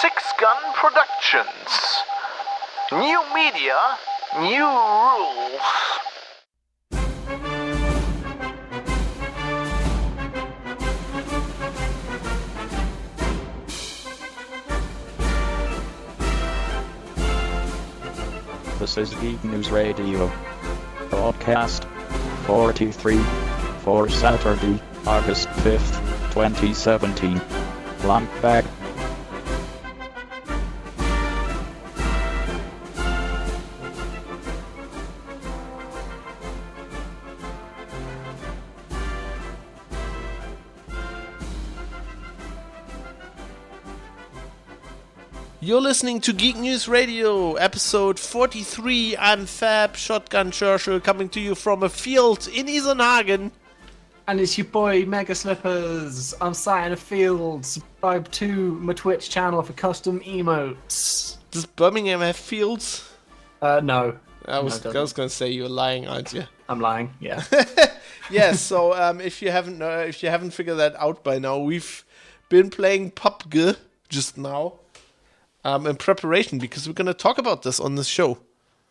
Six Gun Productions. New media, new rules. This is Geek News Radio. Broadcast 43 for Saturday, August 5th, 2017. Plunkbag. You're listening to Geek News Radio, episode 43. I'm Fab, Shotgun Churchill, coming to you from a field in Isernhagen. And it's your boy, Mega Slippers. I'm sat in a field. Subscribe to my Twitch channel for custom emotes. Does Birmingham have fields? No. I was going to say you're lying, aren't you? I'm lying, yeah. Yes, so if you haven't figured that out by now, we've been playing PUBG just now. In preparation, because we're going to talk about this on this show.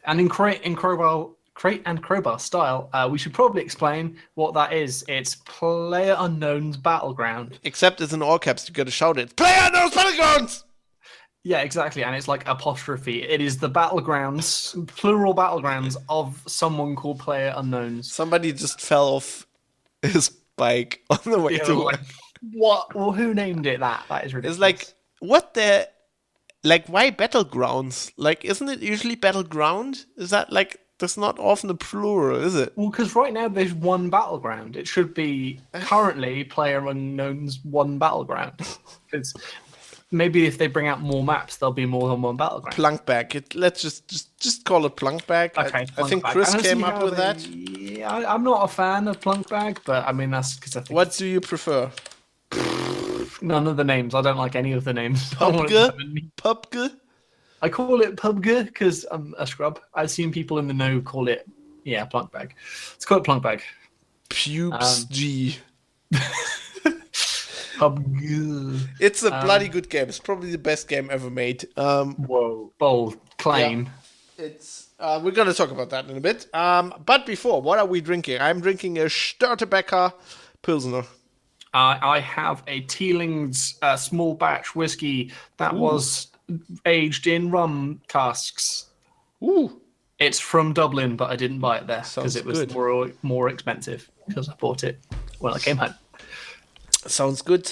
And in Crate and Crowbar style, we should probably explain what that is. It's Playerunknown's Battleground. Except it's in all caps, you got to shout it. Playerunknown's Battlegrounds! Yeah, exactly, and it's like apostrophe. It is the battlegrounds, plural battlegrounds of someone called Playerunknowns. Somebody just fell off his bike on the way to like, what? Well, who named it that? That is ridiculous. It's like, what the... Like, why Battlegrounds? Like, isn't it usually Battleground? Is that, like, that's not often a plural, is it? Well, because right now there's one battleground. It should be currently Playerunknown's one battleground. Because maybe if they bring out more maps, there'll be more than one battleground. Plunkbag. Let's just call it Plunkbag. Okay, I think Chris came up with that. Yeah, I'm not a fan of Plunkbag, but I mean, that's because I think... What do you prefer? None of the names. I don't like any of the names. PUBG? I call it PUBG because I'm a scrub. I've seen people in the know call it, Plunkbag. Let's call it Plunkbag. Pubes G. PUBG. It's a bloody good game. It's probably the best game ever made. Whoa, bold claim. Yeah. It's we're gonna talk about that in a bit. But before, what are we drinking? I'm drinking a Störtebeker Pilsner. I have a Teeling's small batch whiskey that was aged in rum casks. Ooh. It's from Dublin, but I didn't buy it there because it was good. more expensive because I bought it when I came home. Sounds good.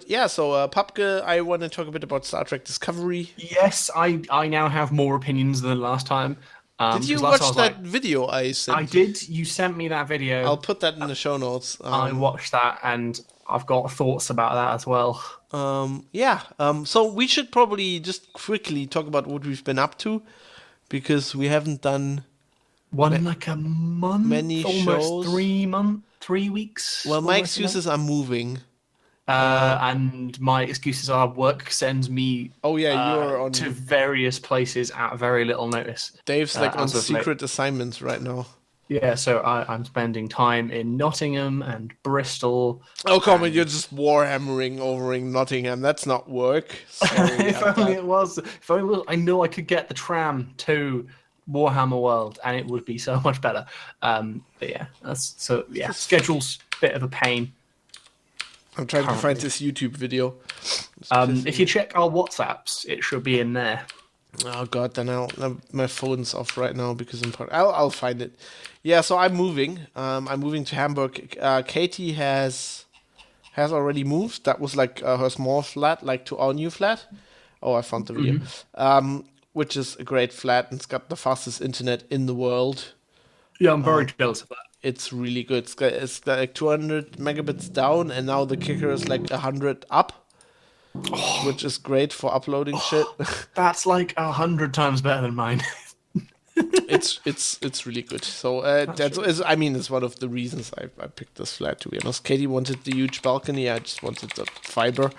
Yeah, so PUBG, I want to talk a bit about Star Trek Discovery. Yes, I now have more opinions than last time. Did you watch that video I sent? I did. You sent me that video. I'll put that in the show notes. I watched that, and I've got thoughts about that as well. So we should probably just quickly talk about what we've been up to, because we haven't done in like a month, many almost shows. 3 weeks. Well, my excuses are moving. And my excuses are work sends me you're on to various places at very little notice. Dave's like on secret assignments right now. Yeah, so I'm spending time in Nottingham and Bristol. Oh, come on, you're just warhammering over in Nottingham. That's not work. If only it was. I know I could get the tram to Warhammer World, and it would be so much better. But yeah, schedule's a bit of a pain. I'm trying to find this YouTube video. If you check our WhatsApps, it should be in there. Oh god, then my phone's off right now because I'll find it. Yeah, so I'm moving. I'm moving to Hamburg. Katie has already moved. That was like her small flat, like to our new flat. Oh, I found the video. Which is a great flat and it's got the fastest internet in the world. Yeah, I'm very jealous of that. It's really good. It's got like 200 megabits down, and now the kicker is like 100 up, which is great for uploading shit. That's like 100 times better than mine. It's really good. So it's one of the reasons I picked this flat, to be honest. Katie wanted the huge balcony. I just wanted the fiber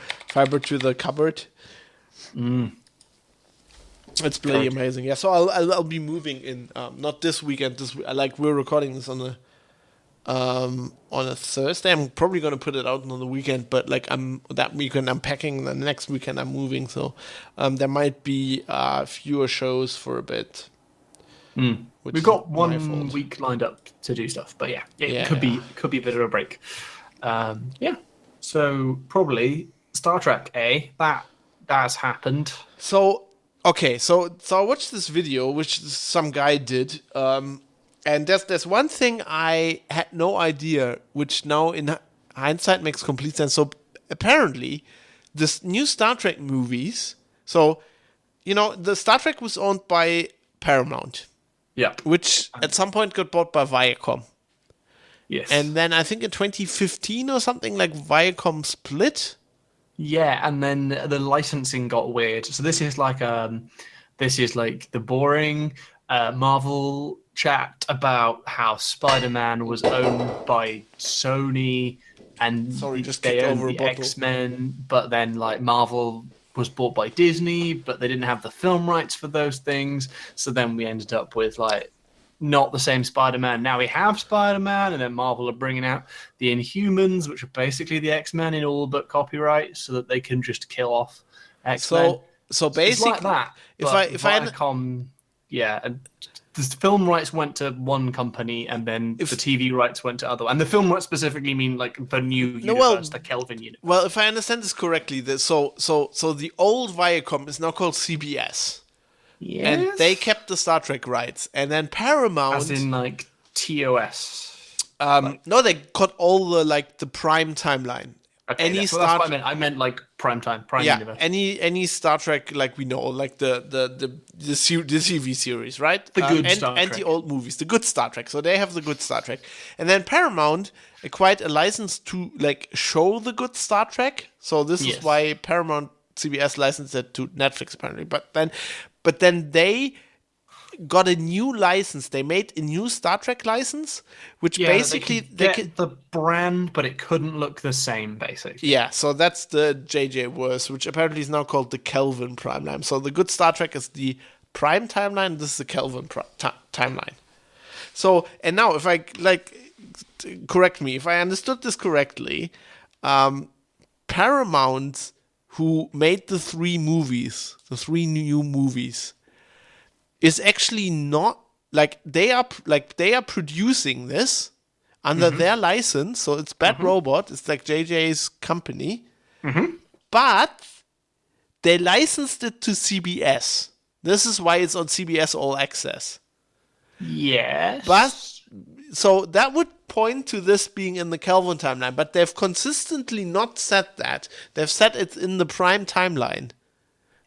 to the cupboard. It's bloody amazing. Yeah, so I'll be moving in not this weekend. We're recording this on on a Thursday. I'm probably gonna put it out on the weekend, but like that weekend I'm packing. The next weekend I'm moving, so there might be fewer shows for a bit. We've got 1 week lined up to do stuff, but it could be a bit of a break. So probably Star Trek, that has happened. So okay, so I watched this video which some guy did. And there's one thing I had no idea, which now in hindsight makes complete sense. So apparently, this new Star Trek movies. So, the Star Trek was owned by Paramount. Yeah. Which at some point got bought by Viacom. Yes. And then I think in 2015 or something, like Viacom split. Yeah, and then the licensing got weird. So this is like the boring Marvel chat about how Spider-Man was owned by Sony and they owned the X-Men, but then like Marvel was bought by Disney, but they didn't have the film rights for those things. So then we ended up with like not the same Spider-Man. Now we have Spider-Man, and then Marvel are bringing out the Inhumans, which are basically the X-Men in all but copyright, so that they can just kill off X-Men. So basically, it's like that. If Viacom, and the film rights went to one company, and then the TV rights went to other. And the film rights specifically mean like the new universe, the Kelvin universe. Well, if I understand this correctly, so the old Viacom is now called CBS. Yes. And they kept the Star Trek rights, and then Paramount, as in like TOS. No, they got all the Prime timeline. Okay, that's what I meant. I meant like Prime universe. Any Star Trek like we know, like the TV series, right? The good Star Trek. And the old movies, the good Star Trek. So they have the good Star Trek. And then Paramount acquired a license to like show the good Star Trek. So this is why Paramount CBS licensed it to Netflix apparently. But then they got a new license. They made a new Star Trek license, which basically they could the brand, but it couldn't look the same, basically. Yeah, so that's the JJ verse, which apparently is now called the Kelvin timeline. So the good Star Trek is the Prime timeline. This is the Kelvin timeline. So, and now if I correct me if I understood this correctly, Paramount, who made the three new movies, is actually not they are producing this under their license, so it's Bad Robot, it's like JJ's company, but they licensed it to CBS. This is why it's on CBS All Access. Yes, but so that would point to this being in the Kelvin timeline, but they've consistently not said that. They've said it's in the Prime timeline.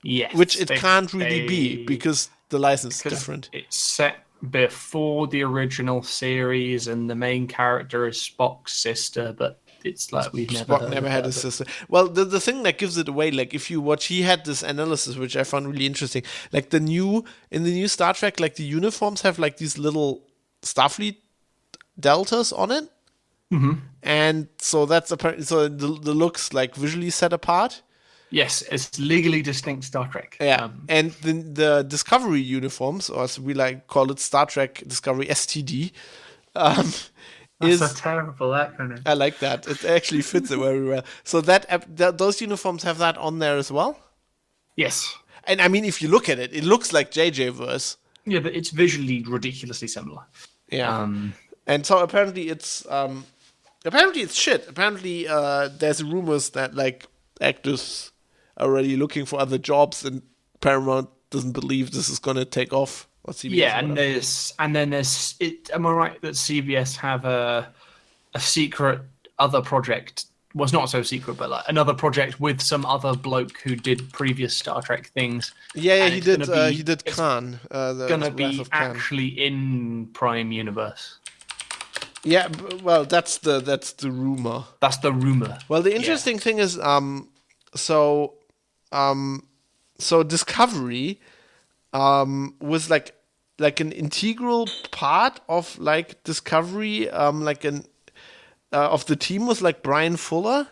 Yes, which it can't really be because the license is different. It's set before the original series, and the main character is Spock's sister, but it's like Spock never had a sister. Well, the thing that gives it away, like if you watch, he had this analysis which I found really interesting. Like in the new Star Trek, like the uniforms have like these little Starfleet deltas on it, and so that's apparently the looks like visually set apart. Yes, it's legally distinct Star Trek. Yeah, and the Discovery uniforms, or as we call it, Star Trek Discovery STD. That's a terrible acronym. I like that. It actually fits it very well. So those uniforms have that on there as well? Yes. And I mean, if you look at it, it looks like JJ-verse. Yeah, but it's visually ridiculously similar. Yeah. And so apparently it's shit. Apparently there's rumors that actors are already looking for other jobs, and Paramount doesn't believe this is going to take off. Or CBS, yeah, and then there's it. Am I right that CBS have a secret other project? Well, it's not so secret, but like another project with some other bloke who did previous Star Trek things. Yeah, he did. He did Khan. Going to be actually in Prime Universe. Yeah, well, that's the rumor. That's the rumor. Well, the interesting thing is, so Discovery, was like an integral part of Discovery, of the team was Brian Fuller,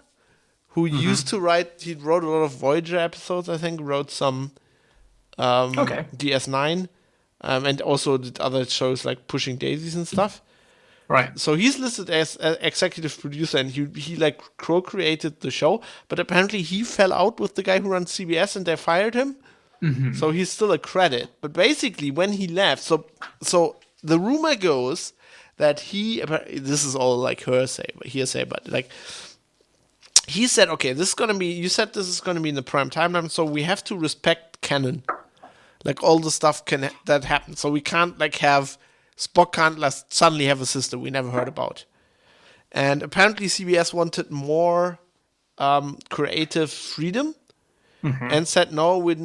who used to write. He wrote a lot of Voyager episodes. I think wrote some DS9, and also did other shows like Pushing Daisies and stuff. Right. So he's listed as an executive producer, and he like co-created the show. But apparently he fell out with the guy who runs CBS, and they fired him. So he's still a credit. But basically, when he left, so the rumor goes that this is all like hearsay, but like he said, okay, you said this is gonna be in the prime timeline, so we have to respect canon, like all the stuff that happened. So we can't like have Spock can't suddenly have a sister we never heard about. And apparently CBS wanted more creative freedom. And said, no, we're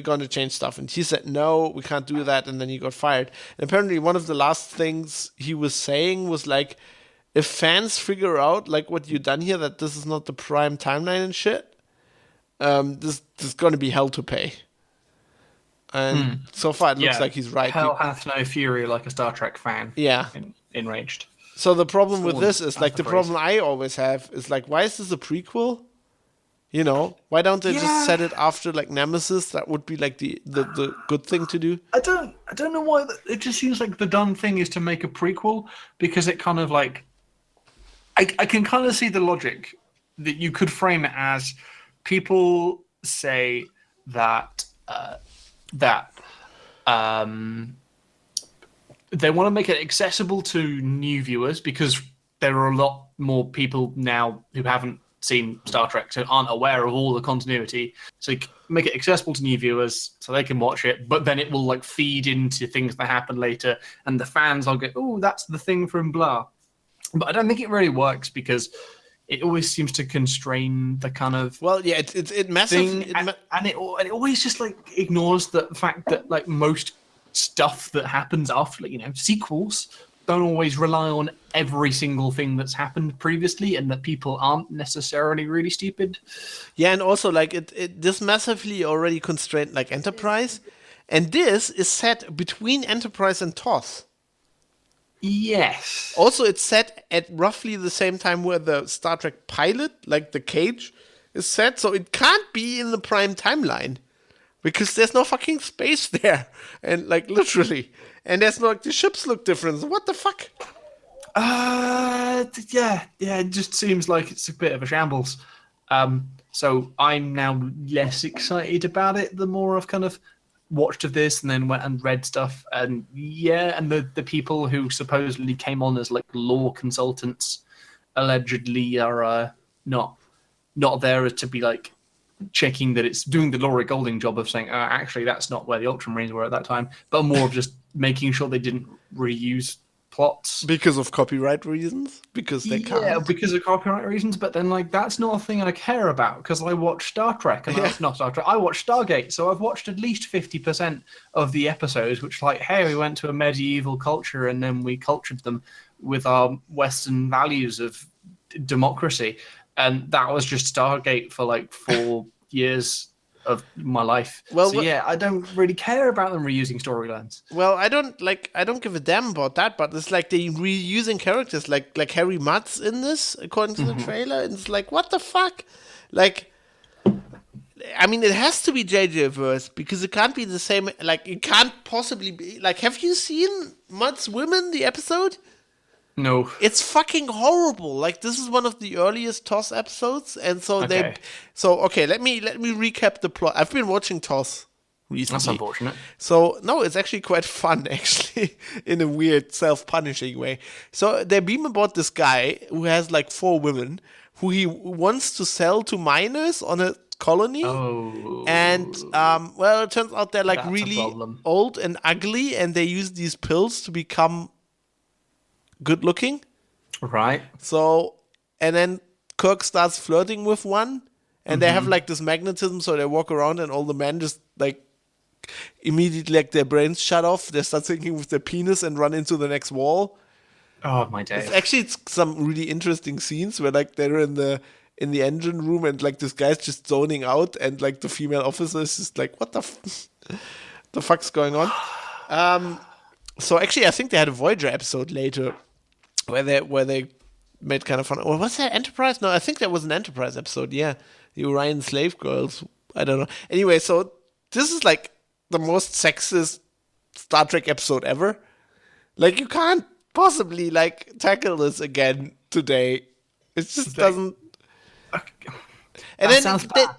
gonna change stuff. And he said, no, we can't do that. And then he got fired. And apparently one of the last things he was saying was like, if fans figure out like what you've done here, that this is not the prime timeline and shit, this is gonna be hell to pay. And so far it looks like he's right. Hell hath no fury like a Star Trek fan. Yeah. Enraged. So the problem with this is like the problem I always have is like, why is this a prequel? You know, why don't they just set it after like Nemesis? That would be like the good thing to do. I don't know why. It just seems like the done thing is to make a prequel, because it kind of like I can kind of see the logic that you could frame it as. People say that they want to make it accessible to new viewers, because there are a lot more people now who haven't seen Star Trek, so aren't aware of all the continuity. So you make it accessible to new viewers so they can watch it, but then it will like feed into things that happen later, and the fans will go, oh, that's the thing from blah. But I don't think it really works, because it always seems to constrain the kind of it massively thing, and it always just like ignores the fact that like most stuff that happens after, like, you know, sequels don't always rely on every single thing that's happened previously, and that people aren't necessarily really stupid. Yeah, and also like this massively already constrained like Enterprise, and this is set between Enterprise and TOS. Yes. Also, it's set at roughly the same time where the Star Trek pilot, like the cage, is set, so it can't be in the prime timeline, because there's no fucking space there, and like literally, and there's no, like, the ships look different. So what the fuck? Yeah. It just seems like it's a bit of a shambles. So I'm now less excited about it the more I've kind of watched of this and then went and read stuff. And and the people who supposedly came on as like law consultants allegedly are not there to be like checking that it's doing the Laura Golding job of saying, actually, that's not where the Ultramarines were at that time, but more of just making sure they didn't reuse plots. Because of copyright reasons? Because they can't? Yeah, because of copyright reasons, but then, like, that's not a thing I care about, because I watch Star Trek, and that's not Star Trek. I watch Stargate, so I've watched at least 50% of the episodes, which, like, hey, we went to a medieval culture, and then we cultured them with our Western values of democracy. And that was just Stargate for, like, 4 years of my life. Well, I don't really care about them reusing storylines. Well, I don't give a damn about that, but it's like they reusing characters like Harry Mudd's in this, according to the trailer, and it's like, what the fuck? Like, I mean, it has to be JJ verse, because it can't be the same, like, it can't possibly be, like, have you seen Mudd's Women, the episode? No. It's fucking horrible. Like, this is one of the earliest TOS episodes, and so let me recap the plot. I've been watching TOS recently. That's unfortunate. So no, it's actually quite fun, actually, in a weird self-punishing way. So they beam aboard this guy who has like 4 women who he wants to sell to miners on a colony. Oh. And it turns out they're like really old and ugly, and they use these pills to become good looking. Right. So, and then Kirk starts flirting with one, and they have like this magnetism, so they walk around and all the men just like immediately, like, their brains shut off. They start thinking with their penis and run into the next wall. Oh my days. It's some really interesting scenes where like they're in the engine room, and like this guy's just zoning out, and like the female officer is just like, what the fuck's going on? So actually, I think they had a Voyager episode later where they made kind of fun. Or was that Enterprise? No, I think that was an Enterprise episode. Yeah, the Orion slave girls. I don't know. Anyway, so this is like the most sexist Star Trek episode ever. Like, you can't possibly like tackle this again today. It just doesn't. And That then sounds bad.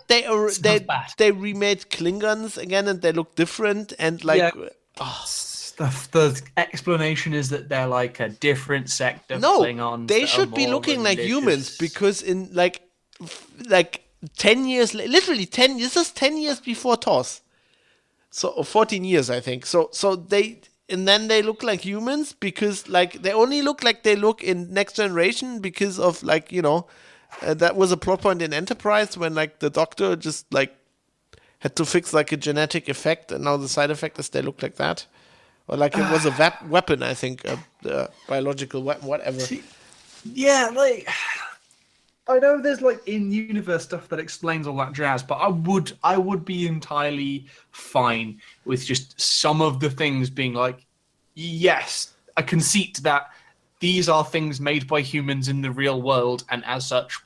they remade Klingons again, and they look different. And like, The explanation is that they're like a different sect of Klingons. They that should are be more looking like religious. humans because in like 10 years, literally 10. This is 10 years before TOS, so or 14 years, I think. So they. And then they look like humans because, like, they only look like they look in Next Generation because of, like, that was a plot point in Enterprise when, like, the Doctor just, like, had to fix, like, a genetic effect, and now the side effect is they look like that. Or, like, it was a weapon, I think, a biological weapon, whatever. Yeah, like, I know there's, like, in-universe stuff that explains all that jazz, but I would be entirely fine with just some of the things being like, yes, a conceit that these are things made by humans in the real world, and as such,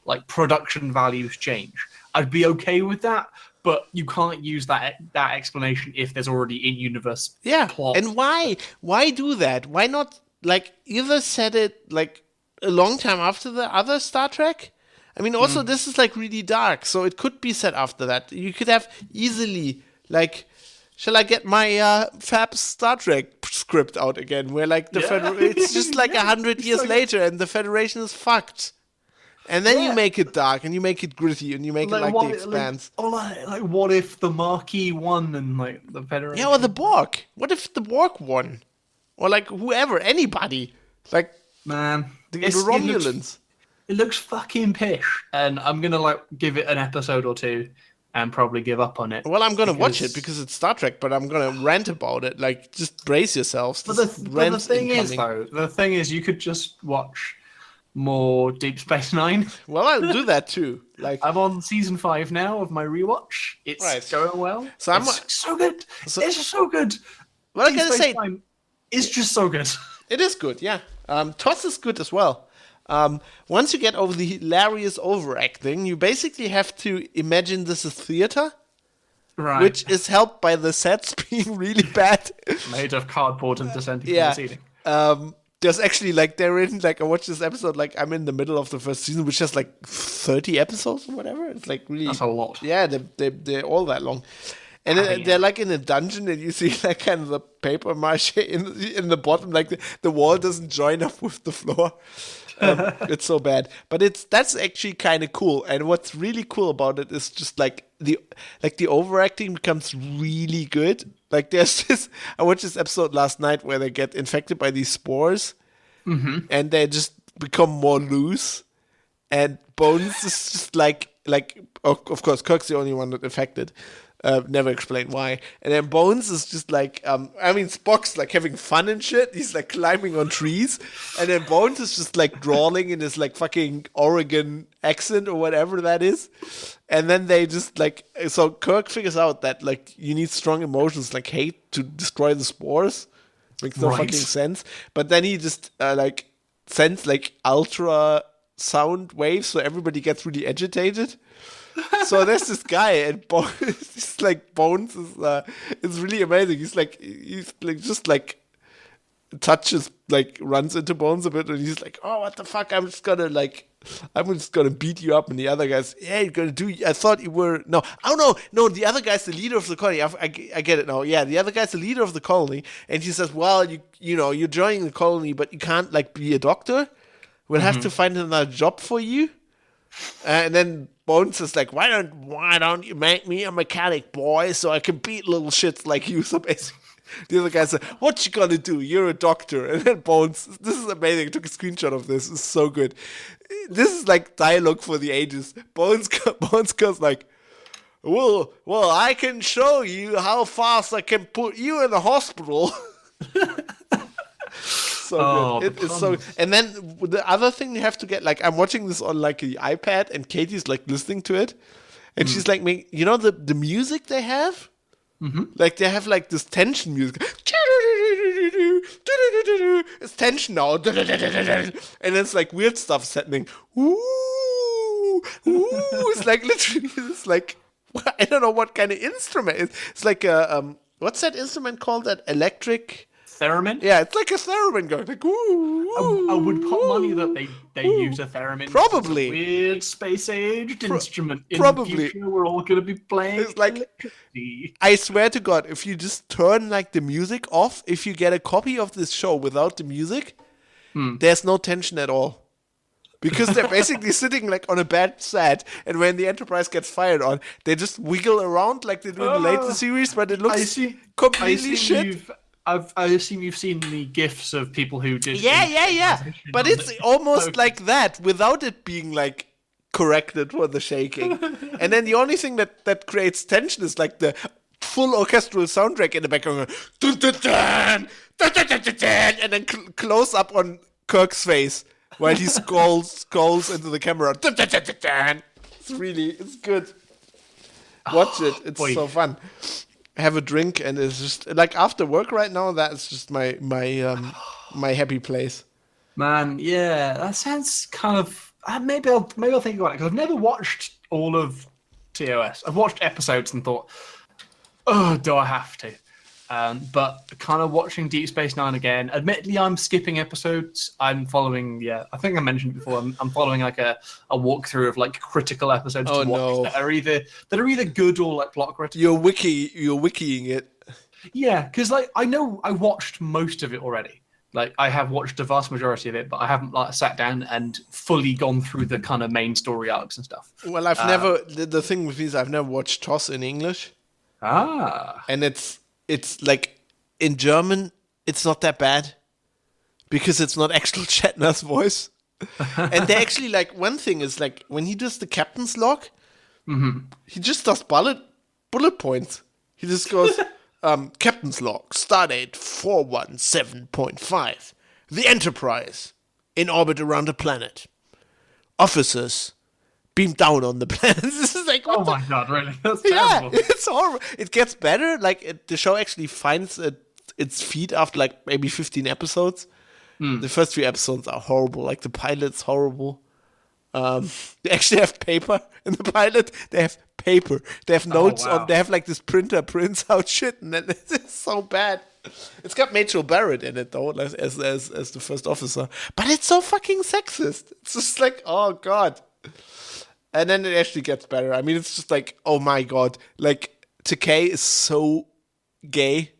like, production values change. I'd be okay with that, but you can't use that explanation if there's already in-universe plot. And why? Why do that? Why not, like, either set it, like, a long time after the other Star Trek? I mean, also, this is, like, really dark, so it could be set after that. You could have easily, like, shall I get my Fab Star Trek script out again, where, like, it's just, like, 100 years later, and the Federation is fucked. And then you make it dark, and you make it gritty, and you make it like The Expanse. Like, what if the Marquis won and, like, the Federation? Yeah, or the Borg. What if the Borg won? Or, like, whoever, anybody. Like, man, the Romulans. It looks fucking pish, and I'm gonna, like, give it an episode or two and probably give up on it. Well, I'm gonna watch it because it's Star Trek, but I'm gonna rant about it. Like, just brace yourselves. But the thing is, you could just watch more Deep Space Nine. Well, I'll do that too. Like, I'm on season 5 now of my rewatch. It's going well. So it's so good. It's just so good. Well, I gotta say, it's just so good. It is good, yeah. TOS is good as well. Once you get over the hilarious overacting, you basically have to imagine this is theater, right? Which is helped by the sets being really bad, made of cardboard and descending from the ceiling. There's actually, like, they're in, like, I watched this episode, like, I'm in the middle of the first season, which has, like, 30 episodes or whatever. It's, like, really... That's a lot. Yeah, they're all that long. And they're, like, in a dungeon, and you see, like, kind of the paper mache in the bottom, like, the wall doesn't join up with the floor. It's so bad. But that's actually kind of cool. And what's really cool about it is just, like, the overacting becomes really good. Like, there's this, I watched this episode last night where they get infected by these spores, and they just become more loose. And Bones is just like, of course, Kirk's the only one that affected. Never explained why. And then Bones is just like, Spock's like having fun and shit. He's like climbing on trees. And then Bones is just like drawling in his like fucking Oregon accent or whatever that is. And then they just like, so Kirk figures out that like you need strong emotions like hate to destroy the spores. Makes no fucking sense. But then he just like sends like ultra sound waves so everybody gets really agitated. So there's this guy, and Bones is really amazing. He's like just like touches, like runs into Bones a bit, and he's like, "Oh, what the fuck? I'm just gonna beat you up." And the other guy's, "Yeah, you're gonna do. I thought you were no. Oh no. The other guy's the leader of the colony. I get it now. Yeah, the other guy's the leader of the colony, and he says, "Well, you're joining the colony, but you can't like be a doctor. We'll have to find another job for you." And then Bones is like, why don't you make me a mechanic, boy, so I can beat little shits like you? So basically, the other guy said, what you gonna do? You're a doctor. And then Bones, this is amazing. I took a screenshot of this. It's so good. This is like dialogue for the ages. Bones goes like, well, I can show you how fast I can put you in the hospital. So good. It is so. And then the other thing you have to get, like, I'm watching this on like the iPad, and Katie's like listening to it, and she's like, the music they have, like they have like this tension music. It's tension now, and it's like weird stuff's happening. Ooh, it's like literally, it's like I don't know what kind of instrument. It's like a what's that instrument called? That electric. theremin. Yeah, it's like a theremin going like woo. I would put money that they use a theremin. Probably. It's a weird space-aged instrument. In probably. the future, we're all going to be playing It's like- electricity. I swear to God, if you just turn like the music off, if you get a copy of this show without the music, there's no tension at all. Because they're basically sitting like on a bad set, and when the Enterprise gets fired on, they just wiggle around like they do in the later series, but it looks completely shit. I assume you've seen the gifs of people who did. Yeah. But it's almost like that without it being like corrected for the shaking. And then the only thing that creates tension is like the full orchestral soundtrack in the background, dun, dun, dun, dun, dun, dun, dun, dun, and then close up on Kirk's face while he scolds into the camera. Dun, dun, dun, dun, dun. It's good. Watch it. It's so fun. Have a drink, and it's just like after work right now. That's just my happy place. Man, yeah, that sounds kind of. Maybe I'll think about it because I've never watched all of TOS. I've watched episodes and thought, oh, do I have to? But kind of watching Deep Space Nine again. Admittedly, I'm skipping episodes. I'm following. Yeah, I think I mentioned before. I'm following like a walkthrough of like critical episodes to watch that are either good or like plot critical. You're wikiing it. Yeah, because like I know I watched most of it already. Like I have watched the vast majority of it, but I haven't like sat down and fully gone through the kind of main story arcs and stuff. Well, I've never. The thing with me is I've never watched TOS in English. And it's like in German, it's not that bad because it's not actual Shatner's voice. And they actually like one thing is like when he does the captain's log, he just does bullet points. He just goes, captain's log, stardate 417.5. The Enterprise in orbit around the planet. Officers beam down on the planet. This is like, what my god, really? That's terrible. Yeah, it's horrible. It gets better. Like the show actually finds its feet after like maybe 15 episodes. The first 3 episodes are horrible. Like the pilot's horrible. They actually have paper in the pilot. They have paper. They have notes on. They have like this printer prints out shit, and then it's so bad. It's got Rachel Barrett in it though, as the first officer. But it's so fucking sexist. It's just like, oh god. And then it actually gets better. I mean, it's just like, oh my god, like Takei is so gay.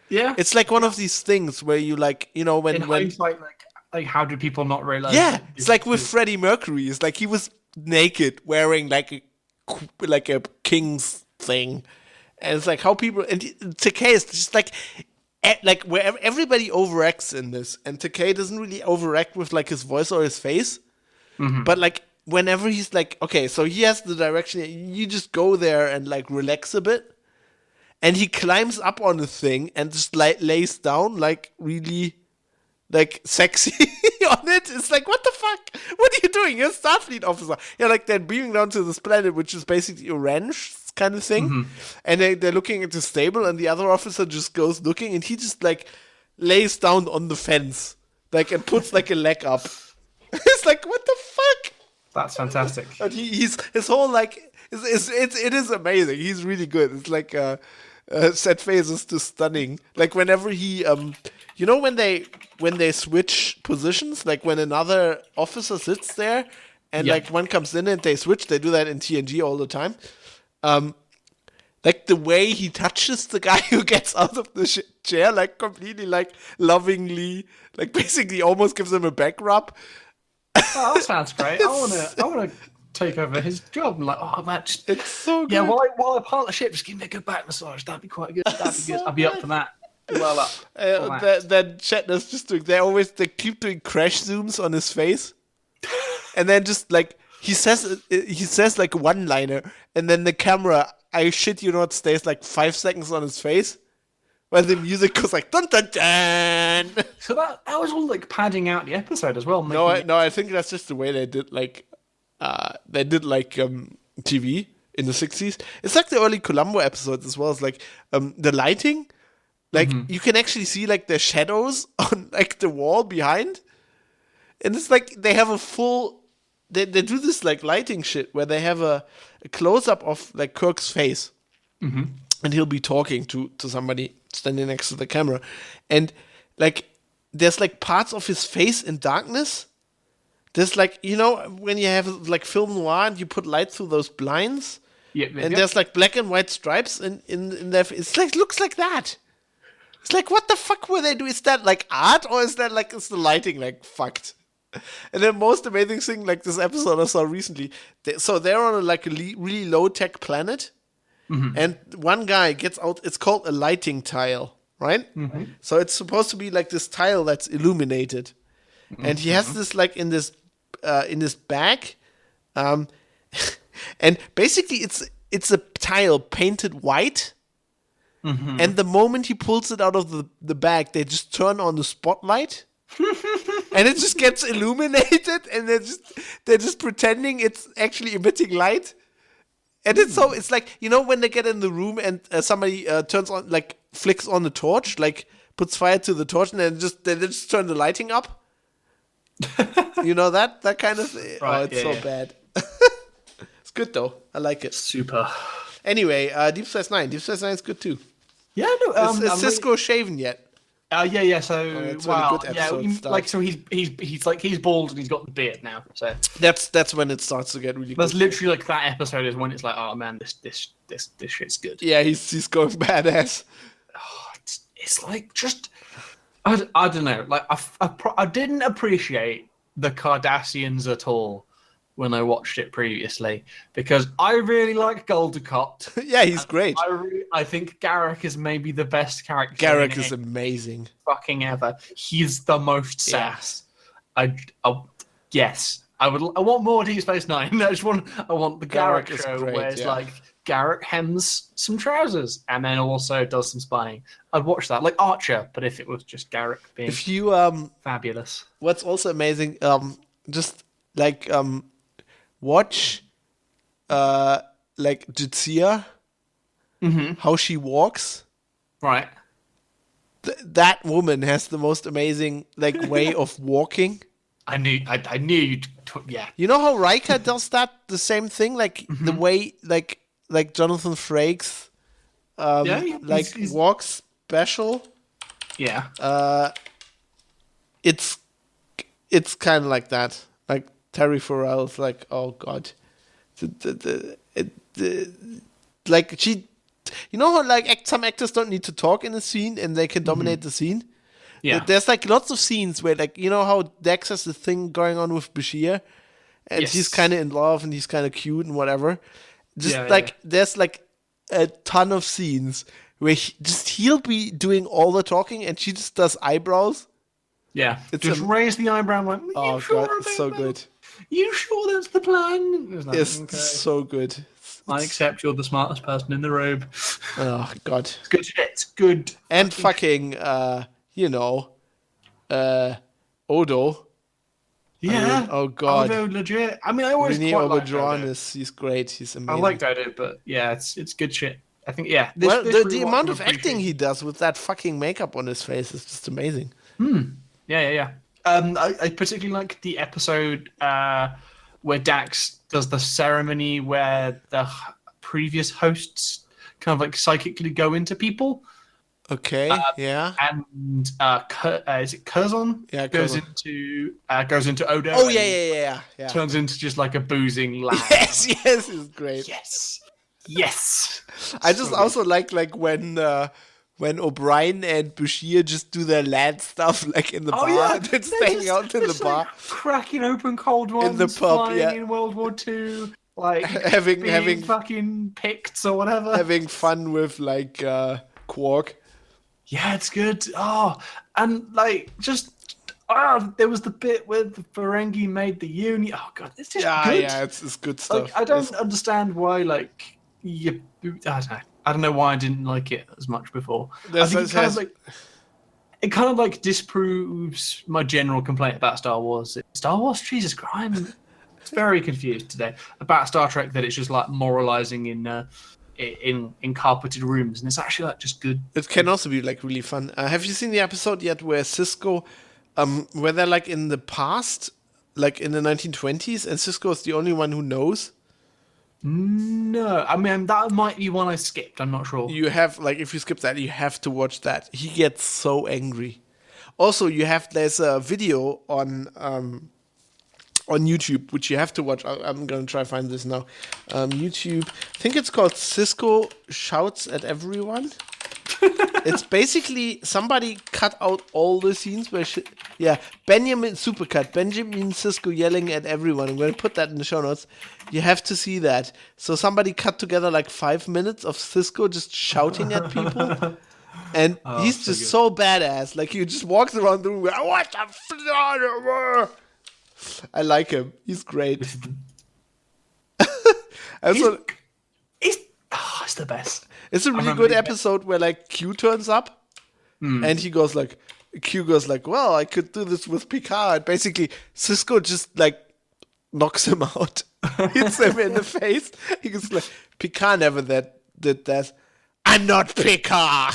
Yeah, it's like one of these things where you like, you know, when hindsight, like how do people not realize? Yeah, it's like with Freddie Mercury. It's like he was naked wearing like a king's thing, and it's like how people and Takei is just like where everybody overacts in this, and Takei doesn't really overact with like his voice or his face, but like. Whenever he's like, okay, so he has the direction, you just go there and like relax a bit. And he climbs up on the thing and just like lays down like really like sexy on it. It's like, what the fuck? What are you doing? You're a Starfleet officer. Yeah, like they're beaming down to this planet, which is basically a ranch kind of thing. And they're looking at the stable and the other officer just goes looking and he just like lays down on the fence. Like and puts like a leg up. It's like, what the fuck? That's fantastic. And he's his whole like it is amazing. He's really good. It's like set phases to stunning. Like whenever he you know when they switch positions, like when another officer sits there and like one comes in and they switch, they do that in TNG all the time. Like the way he touches the guy who gets out of the chair, like completely like lovingly, like basically almost gives him a back rub. Oh, that sounds great. I want to take over his job. I'm like, oh, man, it's so good. Yeah, while I pilot the ship, just give me a good back massage. That'd be quite good. That'd be good. I'd be up for that. Well up. Then Shatner's just doing. They keep doing crash zooms on his face, and then just like he says like one liner, and then the camera, I shit you not, stays like 5 seconds on his face. When the music goes like dun dun dun. So that was all like padding out the episode as well. No, I think that's just the way they did like TV in the 60s. It's like the early Columbo episodes as well. It's like the lighting, like you can actually see like the shadows on like the wall behind, and it's like they have a full. They do this like lighting shit where they have a close up of like Kirk's face. and he'll be talking to somebody standing next to the camera, and like there's like parts of his face in darkness. There's like, you know, when you have like film noir and you put light through those blinds, and there's like black and white stripes in their face. It's like, looks like that. It's like, what the fuck were they doing? Is that like art, or is that like, is the lighting like fucked? And the most amazing thing, like this episode I saw recently, they're on like a really low tech planet, and one guy gets out. It's called a lighting tile, right? So it's supposed to be like this tile that's illuminated, and he has this like in this bag, and basically it's a tile painted white. And the moment he pulls it out of the bag, they just turn on the spotlight, and it just gets illuminated, and they're just pretending it's actually emitting light. And it's like, you know, when they get in the room and somebody turns on, like flicks on the torch, like puts fire to the torch, and then they just turn the lighting up. You know that kind of thing? Right, oh, it's so bad. It's good though. I like it. Super. Anyway, Deep Space Nine. Deep Space Nine is good too. Yeah, no. Is Cisco shaven yet? Yeah. So it's wow, really good episode start. like so he's like he's bald and he's got the beard now. So That's when it starts to get really that's good. literally like that episode is when it's like, oh man, this shit's good. Yeah, he's going badass. Oh, it's like just I don't know. Like I didn't appreciate the Cardassians at all when I watched it previously, because I really like Goldacott. Yeah, he's great. I think Garrick is maybe the best character. Garrick is amazing. Fucking ever. He's the most sass. Yes. I want more Deep Space Nine. I want the Garrick is show great, where it's yeah. like Garrick hems some trousers and then also does some spying. I'd watch that, like Archer, but if it was just Garrick being If you fabulous. what's also amazing, just like watch like Jadzia, how she walks. Right. That woman has the most amazing like way of walking. I knew you'd. Yeah. You know how Riker does that? The same thing, like the way, like Jonathan Frakes, he's walks special. Yeah. It's kind of like that. Like Terry Farrell's like, oh god, like she, you know how like some actors don't need to talk in a scene and they can dominate the scene. Yeah. There's like lots of scenes where, like, you know how Dex has the thing going on with Bashir, and Yes. he's kind of in love and he's kind of cute and whatever. Just Yeah, like there's like a ton of scenes where he'll be doing all the talking and she just does eyebrows. Yeah. It's Just raise the eyebrow and went, Oh sure god, it's so about that? good. You sure that's the plan? It was like, It's okay. so good. I accept you're the smartest person in the robe. Oh god. It's good shit. It's good. And fucking you know, Odo. Yeah. oh god. Although legit. I mean, I always Rene quite liked Oberjohn Odo. he's great. He's amazing. I liked Odo, but yeah, it's good shit. I think yeah. Well, this the rewatch amount was of acting he does with that fucking makeup on his face is just amazing. Yeah. I particularly like the episode where Dax does the ceremony where the previous hosts kind of like psychically go into people, Okay, yeah. and is it Curzon? Yeah, goes Curzon. into Odo. Oh and yeah. Turns into just like a boozing lad. Yes, it's great. Yes. I just also like when O'Brien and Bashir just do their lad stuff like in the bar. They're just hanging out in the bar, cracking open cold ones, in the pub, flying yeah. in World War II, like having fucking Picts or whatever. having fun with like Quark. Yeah, it's good. Oh, and like just there was the bit where the Ferengi made the uni. Oh god, it's just good. Yeah, it's good stuff. Like, I don't understand why like you. I don't know why I didn't like it as much before. I think it kind of like disproves my general complaint about Star Wars. Star Wars, Jesus Christ, I'm very confused today about Star Trek. That it's just like moralizing in carpeted rooms, and it's actually like just good. It can also be like really fun. Have you seen the episode yet where Cisco, where they're like in the past, like in the 1920s, and Cisco is the only one who knows? No, I mean that might be one I skipped. I'm not sure. You have like if you skip that, you have to watch that. He gets so angry. Also, there's a video on YouTube which you have to watch. I'm gonna try to find this now. YouTube, I think it's called Cisco Shouts at Everyone. It's basically somebody cut out all the scenes where Benjamin Supercut, Benjamin Sisko yelling at everyone. I'm going to put that in the show notes. You have to see that. So somebody cut together like 5 minutes of Sisko just shouting at people. And he's just so badass. Like he just walks around the room going, what the I like him. He's great. It's the best. It's a really good episode where like Q turns up and he goes like, Q goes like, well, I could do this with Picard. Basically, Cisco just like knocks him out, hits him in the face. He goes like, Picard never did that. I'm not Picard.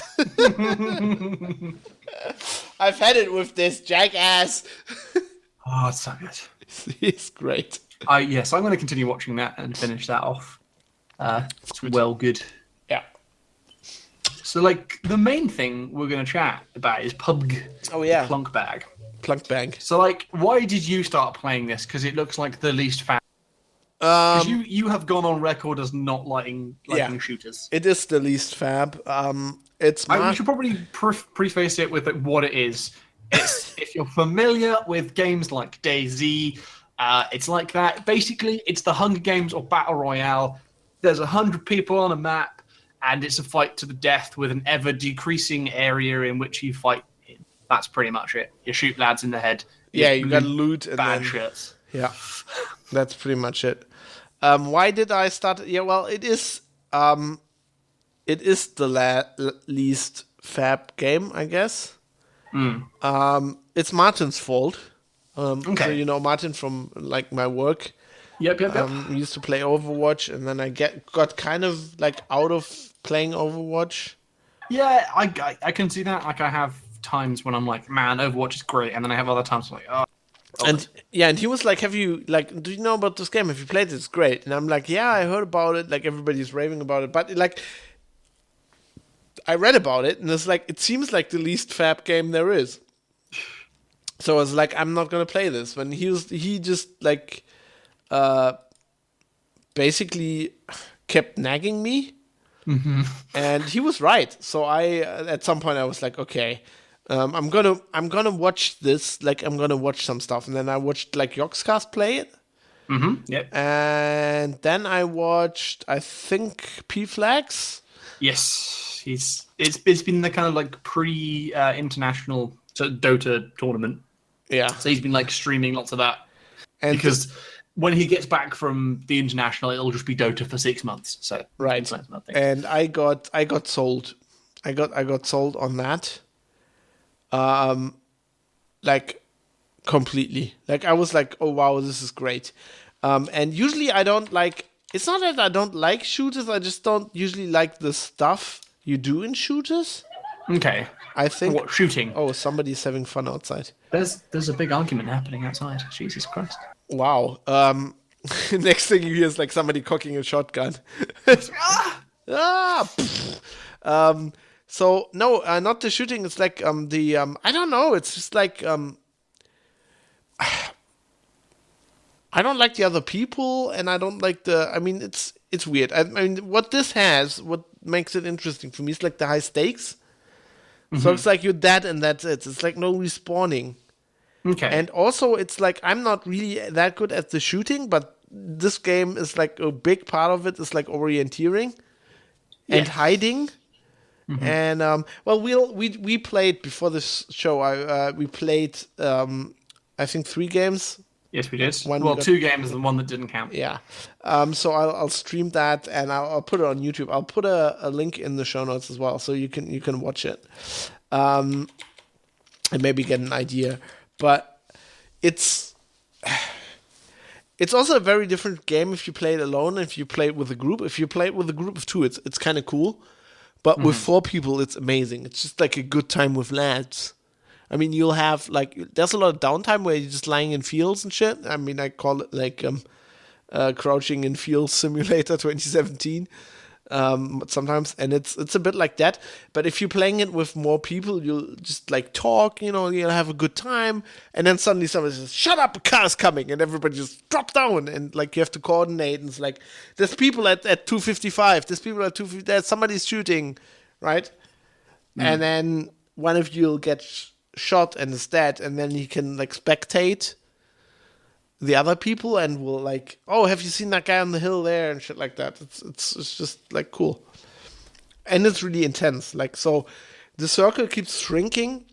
I've had it with this jackass. Oh, it's so good. He's great. Yes, I'm going to continue watching that and finish that off. It's well good. Yeah. So, like, the main thing we're going to chat about is PUBG. Oh, yeah. Plunkbag. Plunkbag. So, like, why did you start playing this? Because it looks like the least fan. Because you have gone on record as not liking shooters. It is the least fab. We should probably preface it with what it is. It's if you're familiar with games like DayZ, it's like that. Basically, it's the Hunger Games or Battle Royale. There's 100 people on a map, and it's a fight to the death with an ever-decreasing area in which you fight in. That's pretty much it. You shoot lads in the head. You got loot and bad shirts. Yeah, that's pretty much it. Why did I start? Yeah, well, it is the least fab game, I guess. It's Martin's fault. Okay. So, Martin from like my work. Yep. We used to play Overwatch, and then I got kind of like out of playing Overwatch. Yeah, I can see that. Like I have times when I'm like, man, Overwatch is great, and then I have other times like, oh. And he was like, do you know about this game? Have you played it? It's great. And I'm like, yeah, I heard about it. Like everybody's raving about it, but like I read about it, and it's like it seems like the least fab game there is. So I was like, I'm not gonna play this. When he just like basically kept nagging me, and he was right. So I at some point I was like, okay, I'm gonna watch this. Like I'm gonna watch some stuff, and then I watched like Yoxcast play it. Yep. And then I watched, I think, P-Flags. Yes, it's been the kind of like pre-international Dota tournament. Yeah. So he's been like streaming lots of that, and because when he gets back from the international, it'll just be Dota for 6 months. So right. And I got sold. I got sold on that. Like completely. Like I was like, oh wow, this is great. And usually I don't like. It's not that I don't like shooters. I just don't usually like the stuff you do in shooters. Okay. I think. What, shooting? Oh, somebody's having fun outside. There's a big argument happening outside. Jesus Christ. Wow. Next thing you hear is like somebody cocking a shotgun. So no, not the shooting. It's like I don't know. It's just like I don't like the other people, and I don't like the. I mean, it's weird. I mean, what makes it interesting for me is like the high stakes. So it's like you're dead and that's it. It's like no respawning. Okay. And also, it's like I'm not really that good at the shooting, but this game is like a big part of it is like orienteering and hiding. And we played before this show. We played I think 3 games. Yes, we did. 2 games and 1 that didn't count. Yeah. So I'll stream that and I'll put it on YouTube. I'll put a link in the show notes as well, so you can watch it, and maybe get an idea. But it's also a very different game if you play it alone. If you play it with a group, if you play it with a group of 2, it's kind of cool. But with 4 people, it's amazing. It's just like a good time with lads. I mean, you'll have like there's a lot of downtime where you're just lying in fields and shit. I mean, I call it like Crouching in Field Simulator 2017. Sometimes, and it's a bit like that. But if you're playing it with more people, you'll just like talk, you'll have a good time, and then suddenly somebody says, "Shut up, a car's coming," and everybody just drop down, and like you have to coordinate. And it's like there's people at 255, there's people at 250, there's somebody's shooting, right? And then one of you'll get shot and is dead, and then he can like spectate the other people and will like, "Oh, have you seen that guy on the hill there?" and shit like that. It's just like cool, and it's really intense. Like, so the circle keeps shrinking,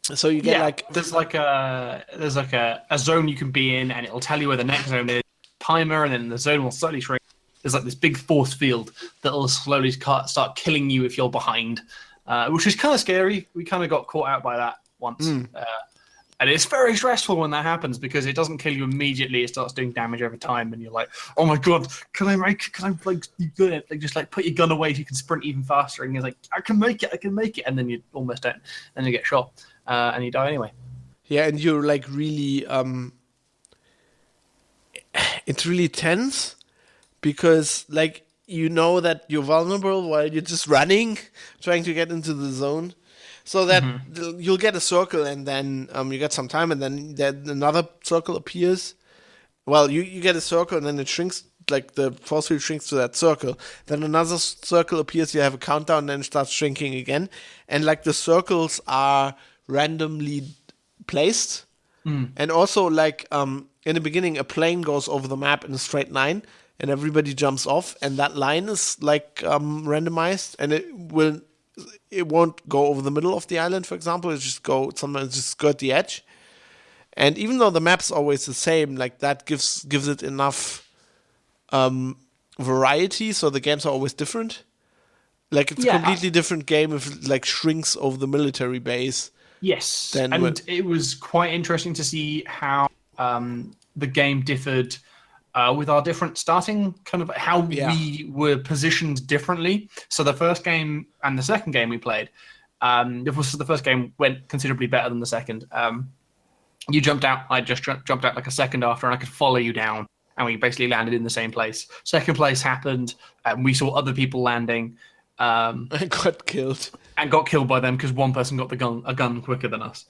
so you get there's a zone you can be in, and it'll tell you where the next zone is, timer, and then the zone will slowly shrink. There's like this big force field that'll slowly start killing you if you're behind, which is kind of scary. We kind of got caught out by that once. And it's very stressful when that happens because it doesn't kill you immediately. It starts doing damage over time, and you're like, "Oh my god, can I like you good? Like just like put your gun away so you can sprint even faster." And you're like, "I can make it," and then you almost don't. Then you get shot, and you die anyway. Yeah, and you're like really, it's really tense because like that you're vulnerable while you're just running, trying to get into the zone. So that you'll get a circle, and then you get some time, and then another circle appears. Well, you get a circle, and then it shrinks, like the force field shrinks to that circle. Then another circle appears, you have a countdown, and then it starts shrinking again. And like the circles are randomly placed. And also like in the beginning, a plane goes over the map in a straight line, and everybody jumps off, and that line is like randomized, and it won't go over the middle of the island, for example. Sometimes just skirt the edge. And even though the map's always the same, like that gives it enough variety, so the games are always different. Like it's a completely different game if it like shrinks over the military base. Yes, it was quite interesting to see how the game differed with our different starting, kind of how we were positioned differently. So the first game and the second game we played, the first game went considerably better than the second. You jumped out, I just jumped out like a second after, and I could follow you down, and we basically landed in the same place. Second place happened, and we saw other people landing. I got killed. And got killed by them because one person got a gun quicker than us.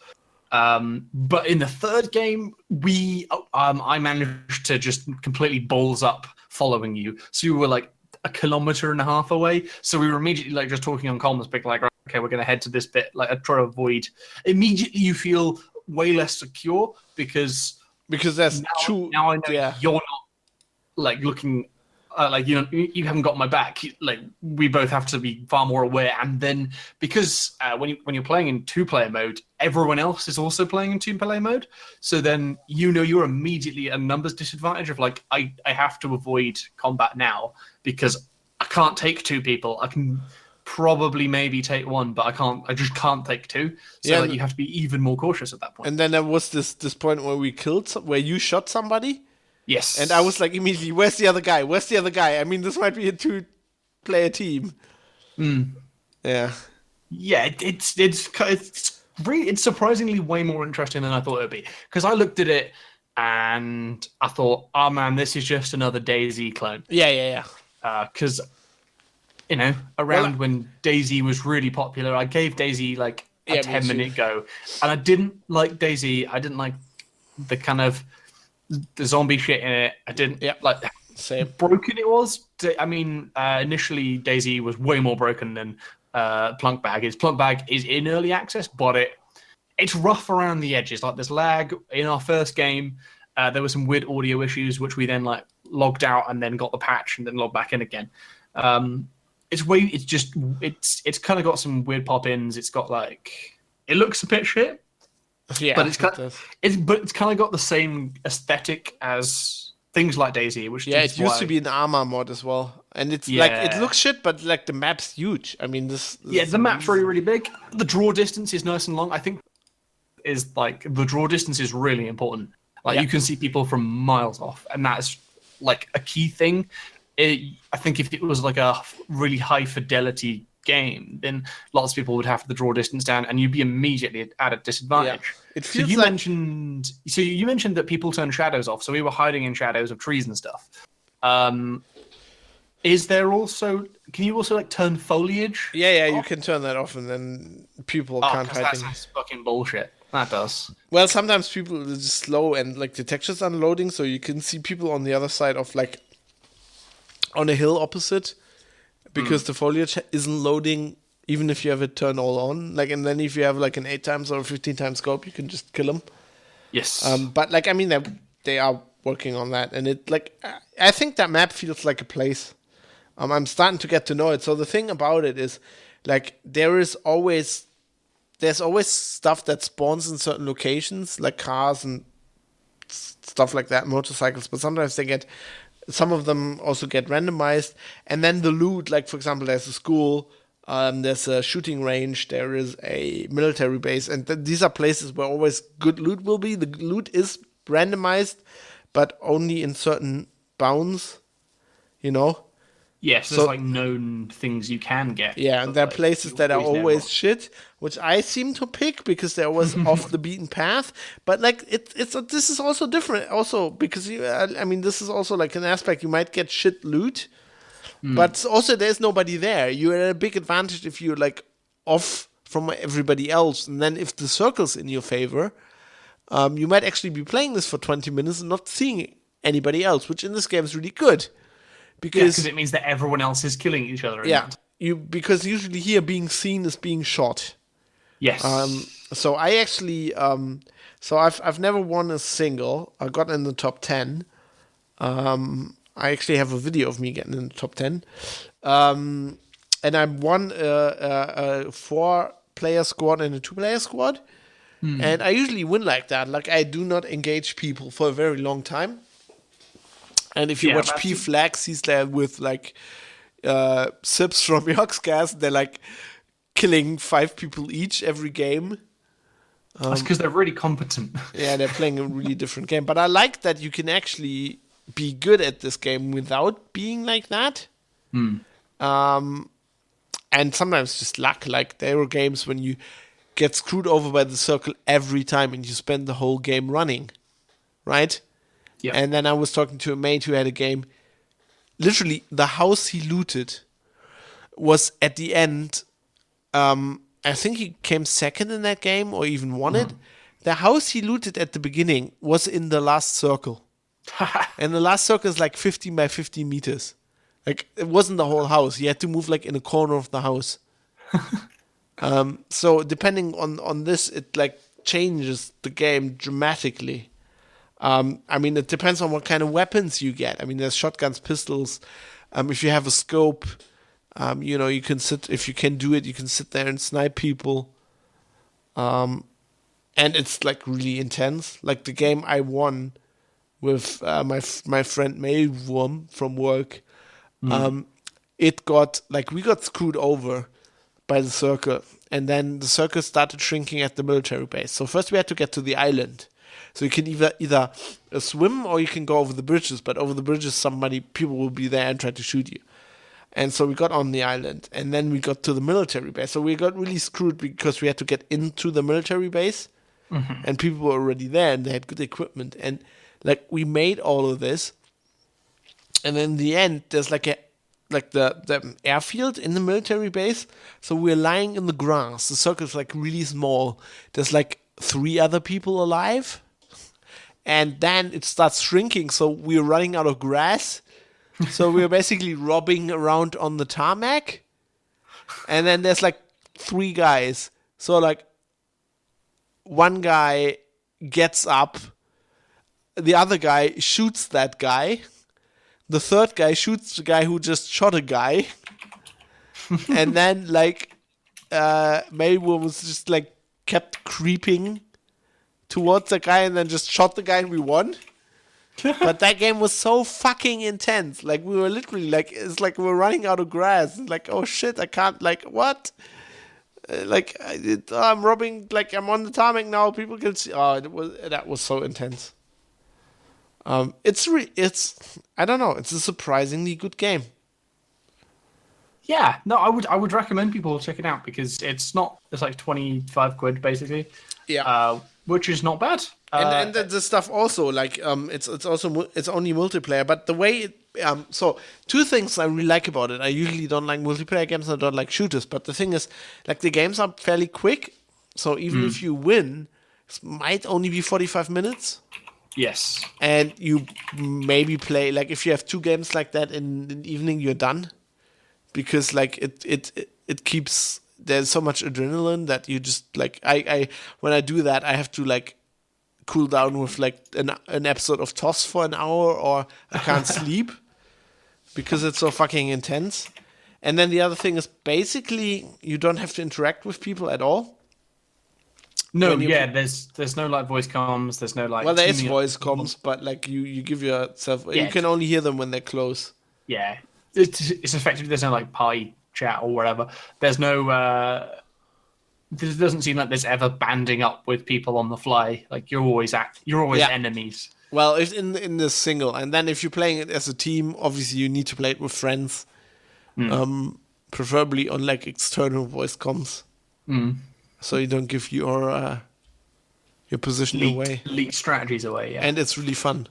But in the third game, I managed to just completely balls up following you. So you were like 1.5 kilometers away. So we were immediately like just talking on comms, being like, okay, we're going to head to this bit. Like I try to avoid. Immediately you feel way less secure because that's true. Now I know you're not like looking. Like you haven't got my back. Like we both have to be far more aware. And then because when you're playing in 2-player mode, everyone else is also playing in 2-player mode. So then you're immediately at a numbers disadvantage of like I have to avoid combat now because I can't take 2 people. I can probably maybe take 1, but I just can't take 2. So you have to be even more cautious at that point. And then there was this point where you shot somebody. Yes. And I was like immediately, where's the other guy? Where's the other guy? I mean, this might be a 2-player team. Yeah. Yeah, it's surprisingly way more interesting than I thought it would be. Because I looked at it and I thought, oh man, this is just another DayZ clone. Yeah. Because, when DayZ was really popular, I gave DayZ like a 10-minute go. And I didn't like DayZ. I didn't like the kind of the zombie shit in it. I didn't like same broken it was. I mean, initially DayZ was way more broken than Plunkbag is. Plunkbag is in early access, but it's rough around the edges. Like there's lag in our first game. There were some weird audio issues, which we then like logged out and then got the patch and then logged back in again. It's kind of got some weird pop-ins. It's got like it looks a bit shit. Yeah, but it's kind of got the same aesthetic as things like DayZ, which it used to be an armor mod as well, and it's like it looks shit, but like the map's huge. I mean, the map's really really big. The draw distance is nice and long. I think is like the draw distance is really important. Like you can see people from miles off, and that's like a key thing. I think if it was like a really high fidelity game, then lots of people would have to draw distance down, and you'd be immediately at a disadvantage. Yeah. It So feels you like mentioned that people turn shadows off, so we were hiding in shadows of trees and stuff. Is there also? Can you also like turn foliage? yeah, off? you can turn that off, and then people Oh, can't 'cause hide. that's fucking bullshit. That does. Well, sometimes people are just slow and like the textures unloading, so you can see people on the other side of like on a hill opposite because the foliage isn't loading even if you have it turned all on. Like, and then if you have like an 8 times or 15 times scope, you can just kill them. Yes. But like, I mean, they are working on that, and it like I think that map feels like a place. I'm starting to get to know it. So the thing about it is, like, there's always stuff that spawns in certain locations, like cars and stuff like that, motorcycles. But sometimes some of them also get randomized, and then the loot, like for example, there's a school, there's a shooting range, there is a military base, and these are places where always good loot will be. The loot is randomized, but only in certain bounds, you know. Yes, so- there's like known things you can get. Yeah, and but, there are like, places you that are know always what. shit, which I seem to pick because they're always off the beaten path. But like, this is also different, also because I mean, this is also like an aspect. You might get shit loot, but also there's nobody there. You're at a big advantage if you're like off from everybody else, and then if the circle's in your favor, you might actually be playing this for 20 minutes and not seeing anybody else, which in this game is really good. Because it means that everyone else is killing each other. Because usually here being seen is being shot. Yes. So I actually, I've never won a single. I got in the top 10. I actually have a video of me getting in the top 10. And I won a 4-player squad and a 2-player squad. And I usually win like that. Like, I do not engage people for a very long time. And if you watch P Flags, he's there with like sips from Yogscast. They're like killing 5 people each every game. That's because they're really competent. Yeah, they're playing a really different game. But I like that you can actually be good at this game without being like that. And sometimes just luck. Like, there were games when you get screwed over by the circle every time and you spend the whole game running, right? Yeah. And then I was talking to a mate who had a game. Literally, the house he looted was at the end. I think he came second in that game or even won it. The house he looted at the beginning was in the last circle. And the last circle is like 15 by 15 meters. Like, it wasn't the whole house. He had to move like in a corner of the house. So depending on this, it like changes the game dramatically. I mean, it depends on what kind of weapons you get. I mean, there's shotguns, pistols. If you have a scope, you can if you can do it, you can sit there and snipe people. And it's like really intense. Like the game I won with my friend Mailworm from work, it got like, we got screwed over by the circle, and then the circle started shrinking at the military base. So first we had to get to the island. So you can either swim or you can go over the bridges. But over the bridges, people will be there and try to shoot you. And so we got on the island, and then we got to the military base. So we got really screwed because we had to get into the military base, and people were already there and they had good equipment. And like, we made all of this, and then in the end, there's like the airfield in the military base. So we're lying in the grass. The circle's like really small. There's like 3 other people alive. And then it starts shrinking, so we're running out of grass. So we're basically robbing around on the tarmac. And then there's like 3 guys. So like, one guy gets up, the other guy shoots that guy, the third guy shoots the guy who just shot a guy. And then like, Maywood was just like kept creeping towards the guy and then just shot the guy and we won. But that game was so fucking intense. Like, we were literally like, it's like we're running out of grass. It's like, oh shit, I can't, like, what? I'm robbing, like, I'm on the tarmac now, people can see. Oh, that was so intense. I don't know, it's a surprisingly good game. Yeah, no, I would recommend people check it out because it's like 25 quid basically, Yeah. which is not bad. And the stuff also like it's it's only multiplayer, but the way it so two things I really like about it. I usually don't like multiplayer games. I don't like shooters, but the thing is, like the games are fairly quick. So even if you win, it might only be 45 minutes. Yes. And you maybe play like if you have two games like that in the evening, you're done, because like it keeps there's so much adrenaline that you just like I when I do that I have to like cool down with like an episode of TOS for an hour, or I can't sleep because it's so fucking intense. And then the other thing is basically you don't have to interact with people at all. No, yeah, there's no like voice comms, there's no like. Well, there is tuning voice up- comms, but like you give yourself, Yeah. you can only hear them when they're close. Yeah, it's effectively there's no like party chat or whatever. There's no. There doesn't seem like there's ever banding up with people on the fly. Like you're always Yeah. enemies. Well, if in the single, and then if you're playing it as a team, obviously you need to play it with friends, preferably on like external voice comms, so you don't give your position away. Leak strategies away. Yeah. And it's really fun.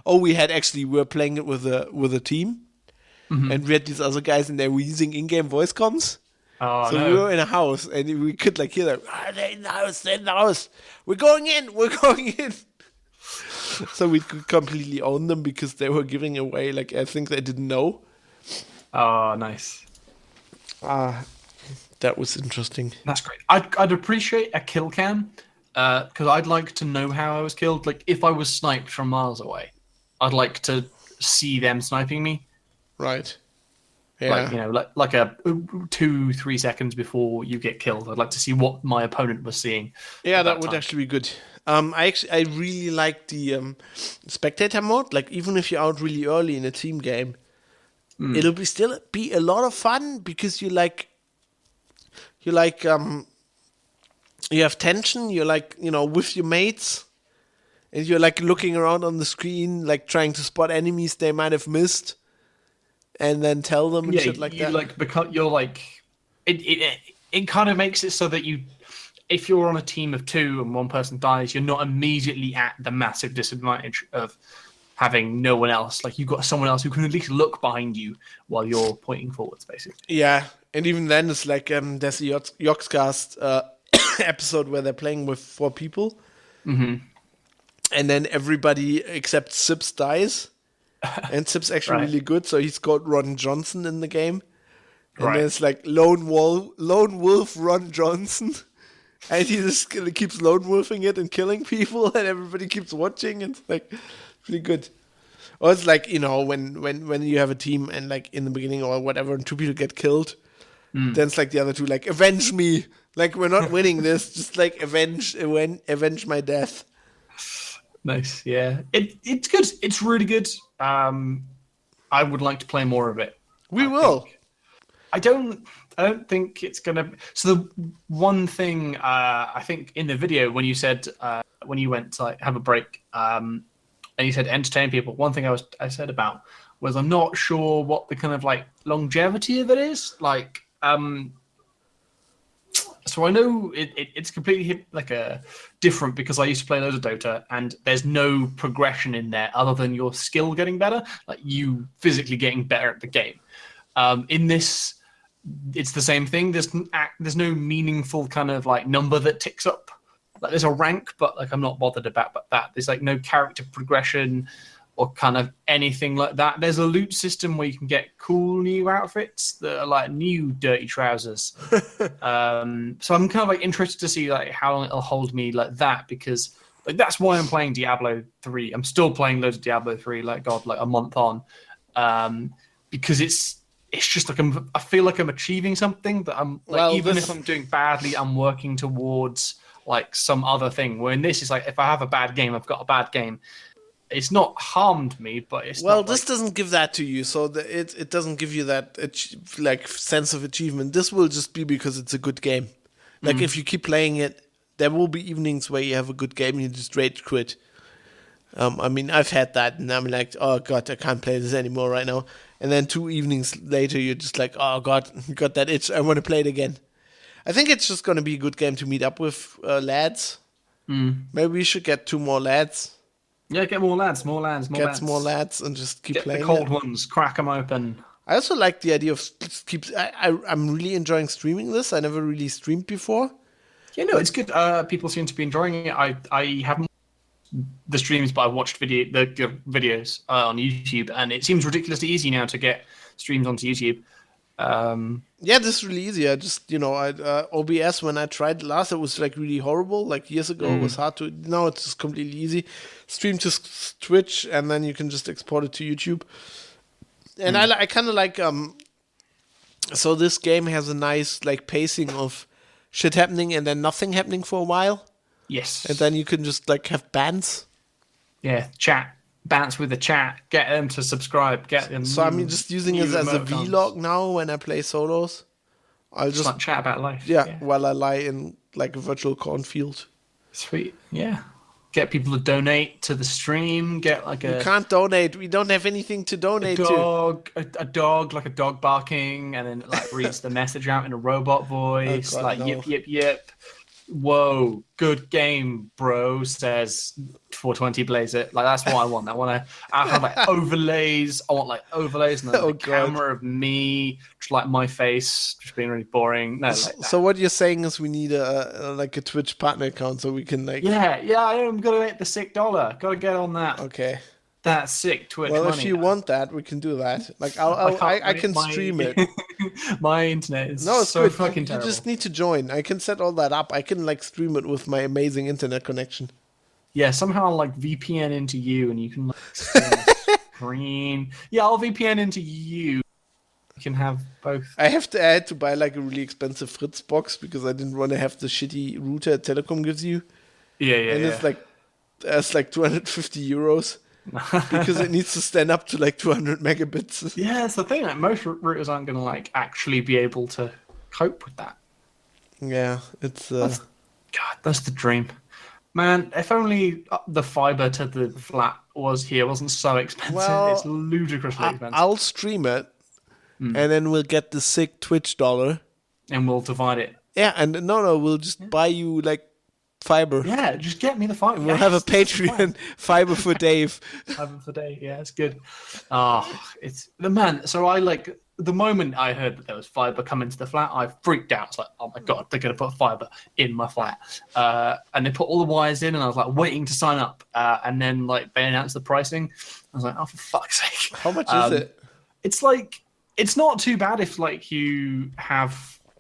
Oh, we were playing it with a team, and we had these other guys, and they were using in-game voice comms. Oh, So no. we were in a house, and we could like hear them. They're in the house. They're in the house. We're going in. We're going in. So we could completely own them because they were giving away. Like I think they didn't know. Oh, nice. That was interesting. That's great. I'd appreciate a kill cam because I'd like to know how I was killed. Like if I was sniped from miles away, I'd like to see them sniping me. Right. Yeah. Like like a 2-3 seconds before you get killed. I'd like to see what my opponent was seeing. Yeah, at that would time. actually be good. I really like the spectator mode. Like even if you're out really early in a team game, it'll still be a lot of fun because you have tension. You're like with your mates, and you're like looking around on the screen, like trying to spot enemies they might have missed, and then tell them and shit like you that. like because you're like it kind of makes it so that if you're on a team of two and one person dies, you're not immediately at the massive disadvantage of having no one else. Like you've got someone else who can at least look behind you while you're pointing forwards, basically. Yeah, and even then it's like there's a Yogscast episode where they're playing with 4 people, and then everybody except Sips dies, and Sips actually Right. really good, so he's got Ron Johnson in the game, and Right. there's like Lone Wolf Ron Johnson, and he just keeps lone wolfing it and killing people, and everybody keeps watching, and it's like really good. Or it's like when you have a team and like in the beginning or whatever, and 2 people get killed. Then it's like the other 2 like avenge me, like we're not winning this, just like avenge my death. Nice, yeah. It's good. It's really good. I would like to play more of it. We will. I don't think it's gonna. So the one thing I think in the video when you said when you went to like have a break and you said entertain people, one thing I said about was I'm not sure what the kind of like longevity of it is. Like so I know it's completely like a different because I used to play loads of Dota and there's no progression in there other than your skill getting better, like you physically getting better at the game. In this, it's the same thing. There's no meaningful kind of like number that ticks up. Like there's a rank, but like I'm not bothered about that. There's like no character progression or kind of anything like that. There's a loot system where you can get cool new outfits that are like new dirty trousers. So I'm kind of like interested to see like how long it'll hold me like that because like that's why I'm playing Diablo 3. I'm still playing loads of Diablo 3 like a month on. Because it's just like I feel like I'm achieving something that I'm like if I'm doing badly, I'm working towards like some other thing. Where in this is like if I have a bad game, I've got a bad game. It's not harmed me, but it's not this doesn't give that to you, so it doesn't give you that like sense of achievement. This will just be because it's a good game. Like if you keep playing it, there will be evenings where you have a good game and you just rage quit. I mean, I've had that, and I'm like, oh god, I can't play this anymore right now. And then 2 evenings later, you're just like, oh god, got that itch. I want to play it again. I think it's just going to be a good game to meet up with lads. Maybe we should get 2 more lads. Yeah, get more lads, more Get lads. more lads and just keep Get playing the cold it. ones, crack them open. I also like the idea of I'm really enjoying streaming this. I never really streamed before. Yeah, no, it's good. People seem to be enjoying it. I haven't the streams, but I've watched the videos on YouTube, and it seems ridiculously easy now to get streams onto YouTube. Yeah, this is really easy. I just, OBS, when I tried last, it was like really horrible. Like years ago, it was hard to. Now it's just completely easy. Stream to Twitch, and then you can just export it to YouTube. And I kind of like. So this game has a nice like pacing of shit happening and then nothing happening for a while. Yes. And then you can just like have bands. Yeah, chat. Bounce with the chat. Get them to subscribe. Get them. So I'm just using it as a vlog now when I play solos. I'll just like chat about life. Yeah, while I lie in like a virtual cornfield. Sweet. Yeah. Get people to donate to the stream. Get like You can't donate. We don't have anything to donate to. A dog, like a dog barking, and then it like reads the message out in a robot voice, God, like no. yip yip yip. Whoa, good game, bro, says 420 Blaze It. Like, that's what I want. I have like overlays. I want like overlays and then Oh, a God. camera of me, just like my face, just being really boring. No, like that. So what you're saying is we need a Twitch partner account so we can like. Yeah, I'm gonna make the sick dollar. Gotta get on that. Okay. That sick Twitch Well, money. if you want that, we can do that. Like I can stream it. My internet is No, it's so good. fucking You terrible. just need to join. I can set all that up. I can like stream it with my amazing internet connection. Yeah, somehow I'll like VPN into you and you can like screen. Yeah, I'll VPN into you. You can have both. I had to buy like a really expensive Fritz box because I didn't want to have the shitty router Telecom gives you. Yeah. And it's like 250 euros because it needs to stand up to like 200 megabits. Yeah, it's the thing. Like most routers aren't going to like actually be able to cope with that. Yeah, it's God, that's the dream, man. If only the fiber to the flat wasn't so expensive. Well, it's ludicrously expensive. I'll stream it, and then we'll get the sick Twitch dollar. And we'll divide it. Yeah, and no, we'll just buy you like fiber. Yeah, just get me the fiber. We'll have a Patreon fiber for Dave. Fiber for day. Yeah, it's good. It's the man. So I like the moment I heard that there was fiber coming to the flat, I freaked out. It's like, oh my god, they're gonna put fiber in my flat. And they put all the wires in, and I was like waiting to sign up. And then like they announced the pricing. I was like, oh for fuck's sake. How much is it? It's like it's not too bad if like you get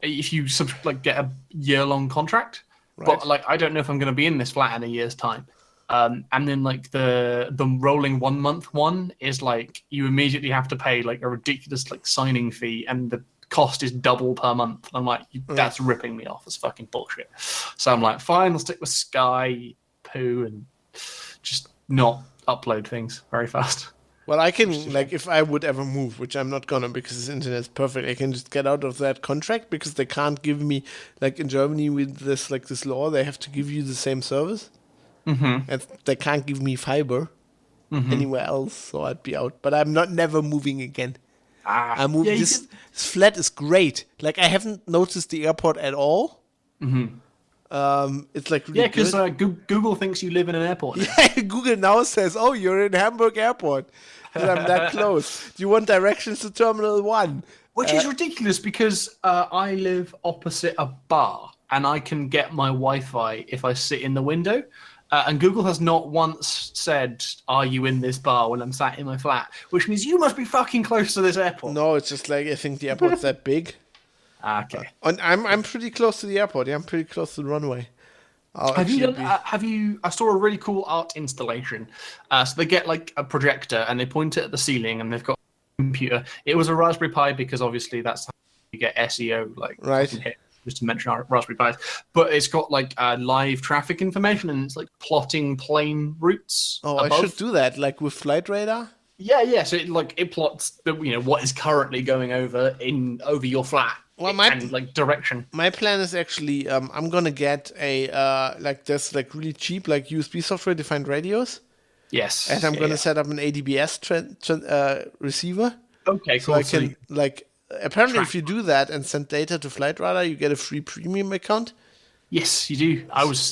a year-long contract. Right. But like I don't know if I'm going to be in this flat in a year's time. And then like the rolling 1 month one is like you immediately have to pay like a ridiculous like signing fee, and the cost is double per month. I'm like, that's ripping me off. It's fucking bullshit. So I'm like, fine, I'll stick with Sky Poo and just not upload things very fast. Well, I can, like, if I would ever move, which I'm not gonna because this internet's perfect, I can just get out of that contract because they can't give me, like, in Germany with this law, they have to give you the same service. Mm-hmm. And they can't give me fiber anywhere else, so I'd be out. But I'm never moving again. I'm moving. Yeah, this flat is great. Like, I haven't noticed the airport at all. It's like really because good. Google thinks you live in an airport. Yeah, Google now says, "Oh, you're in Hamburg Airport." And I'm that close. Do you want directions to Terminal 1? Which is ridiculous because I live opposite a bar and I can get my Wi-Fi if I sit in the window. And Google has not once said, "Are you in this bar?" when I'm sat in my flat, which means you must be fucking close to this airport. No, it's just like I think the airport's that big. Okay. And I'm pretty close to the airport. Yeah, I'm pretty close to the runway. Have you? I saw a really cool art installation. So they get like a projector and they point it at the ceiling, and they've got a computer. It was a Raspberry Pi because obviously that's how you get SEO like Right. hit, just to mention our Raspberry Pis. But it's got like live traffic information, and it's like plotting plane routes. Oh, above. I should do that, like with Flight Radar. Yeah. So it plots what is currently going over your flat. Well, and like direction. My plan is actually I'm gonna get a there's like really cheap like USB software defined radios. Yes. and I'm yeah, gonna yeah. set up an ADBS receiver. Okay, So cool. I can apparently track- if you do that and send data to Flight Radar, you get a free premium account. Yes, you do.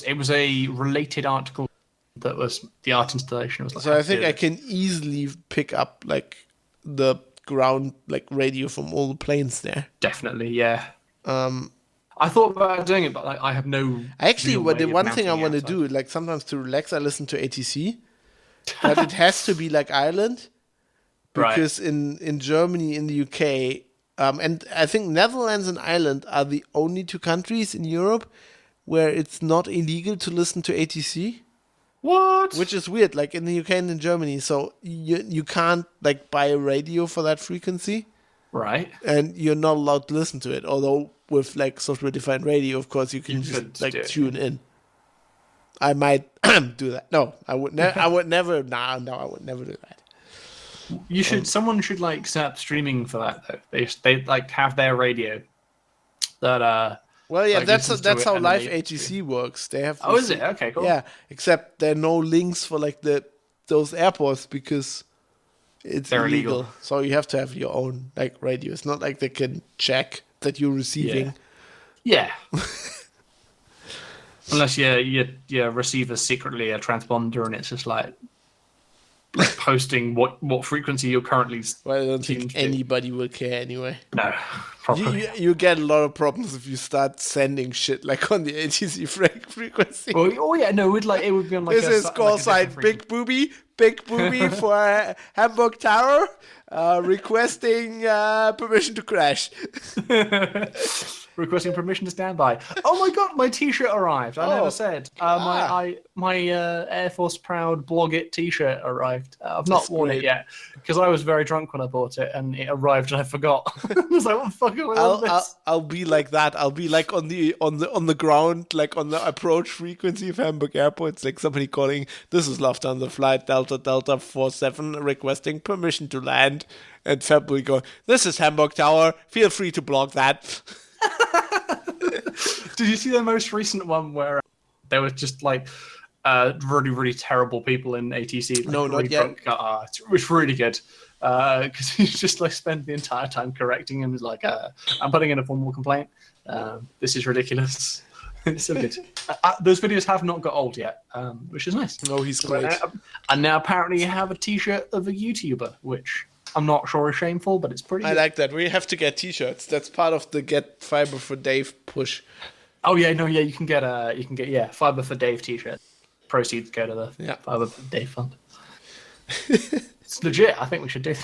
It was a related article that was the art installation. Was like, So I think I can easily pick up like the ground like radio from all the planes there. definitely, yeah. I thought about doing it, but like, I have no. Actually, real what way the of one thing I mounting want to it do, like sometimes to relax, I listen to ATC, but it has to be like Ireland, Right. because in Germany, in the UK, and I think Netherlands and Ireland are the only two countries in Europe where it's not illegal to listen to ATC, What? which is weird. Like in the UK and in Germany, so you can't like buy a radio for that frequency, Right. and you're not allowed to listen to it. Although with like software defined radio, of course, you can You just could like do it, tune in. I might do that. No, I would. I would never. No, I would never do that. You should. Someone should like set up streaming for that though. They like have their radio that Well, yeah, like, that's listens to it how and then live they ATC works. They have. Oh, is it? Okay, cool. Yeah, except there are no links for like those airports because it's They're illegal. illegal. So you have to have your own like radio. It's not like they can check that you're receiving. Yeah. Unless your receiver's secretly a transponder and it's just like posting what frequency you're currently. Well, I don't tuned think to. anybody will care anyway. No, probably. You get a lot of problems if you start sending shit like on the ATC frequency. Well, oh yeah, no, it would be on like This is call sign Big Booby for Hamburg Tower, requesting permission to crash. Requesting permission to stand by. Oh my god, my T-shirt arrived. I Oh. never said. My Air Force Proud Blog It T-shirt arrived. I've not That's worn great. it yet because I was very drunk when I bought it, and it arrived and I forgot. I was like, what the fuck am I on this? I'll be like that. I'll be like on the ground, like on the approach frequency of Hamburg Airport. It's like somebody calling, "This is Lufthansa flight Delta 47 requesting permission to land." And February going, "This is Hamburg Tower. Feel free to block that." Did you see the most recent one where there was just like really, really terrible people in ATC? Like, No, not really yet. drunk? It was really good. Because he just like spent the entire time correcting him. He's like, I'm putting in a formal complaint. This is ridiculous. It's so good. Those videos have not got old yet, which is nice. No, he's great. And now apparently you have a T-shirt of a YouTuber, which I'm not sure is shameful, but it's pretty I good. like that. We have to get T-shirts. That's part of the Get Fiber for Dave push. Oh yeah, no, yeah, you can get Fiber for Dave T-shirt. Proceeds go to the Yeah. Fiber for Dave fund. It's legit. I think we should do.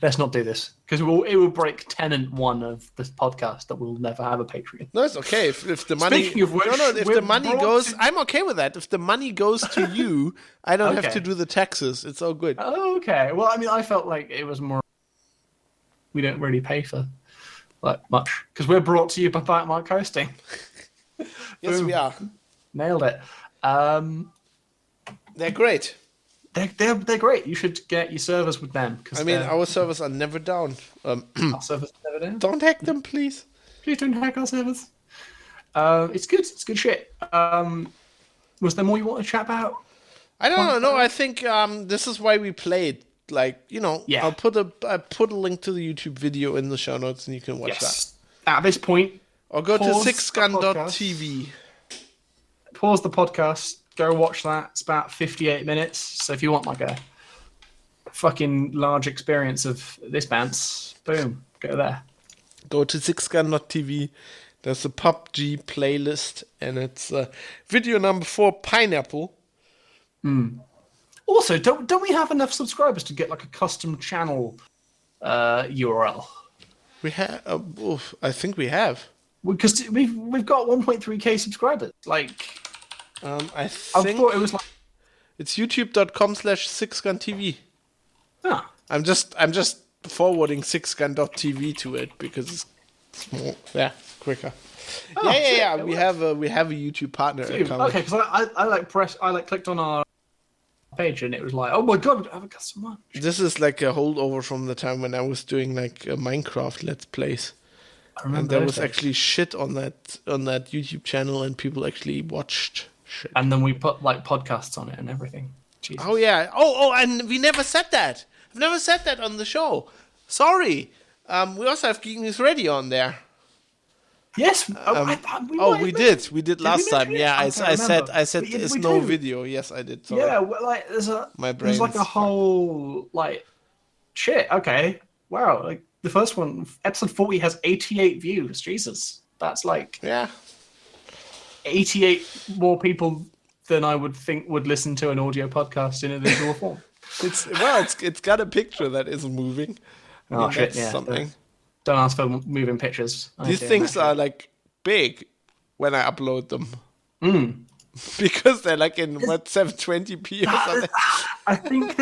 Let's not do this because it will break tenant one of this podcast that we'll never have a Patreon. No, it's okay. If the money, Speaking of which, if we're the money brought goes, to- I'm okay with that. If the money goes to you, I don't have Okay. to do the taxes. It's all good. Oh, okay. Well, I mean, I felt like it was more. We don't really pay for like much because we're brought to you by Bitemark Hosting. Yes, Boom. we are. Nailed it. They're great. They're great. You should get your servers with them. Cause I mean, our servers are never down. our servers are never down. Don't hack them, please. Please don't hack our servers. It's good. It's good shit. Was there more you want to chat about? I don't know. No, I think this is why we played. Like, Yeah. I'll put a link to the YouTube video in the show notes, and you can watch that. Yes. At this point, Or go to Pause the sixgun.tv. pause the podcast. Go watch that. It's about 58 minutes. So if you want like a fucking large experience of this bounce, boom, go there. Go to sixgun.tv. There's a PUBG playlist, and it's video number 4, Pineapple. Also, don't we have enough subscribers to get like a custom channel URL? We have. I think we have. Because we've got 1.3k subscribers. Like, I I think thought it was like, it's youtube.com/sixguntv. ah, I'm just forwarding sixgun.tv to it because it's more quicker. Oh, shit, yeah. it We have a YouTube partner account. okay. Because I clicked on our page and it was like, oh my god, we have a custom one. This is like a holdover from the time when I was doing like a Minecraft Let's Plays. I remember And there those was days. actually shit on that YouTube channel, and people actually watched shit. And then we put like podcasts on it and everything. Jesus. Oh yeah. Oh, and we never said that. I've never said that on the show. Sorry. We also have Geek News Radio on there. Yes. We did. We did last mention time. it? Yeah, I I can't said remember. there's We no do. video. Yes, I did. Sorry. Yeah, well, like there's My like a brain's whole like shit. Okay, wow. Like the first one, episode 40 has 88 views. Jesus, that's like Yeah. 88 more people than I would think would listen to an audio podcast in a visual form. It's got a picture that isn't moving. I mean, Shit! that's Yeah, something. don't ask for moving pictures. These things are like big when I upload them. Mm. Because they're like in 720p or something. I think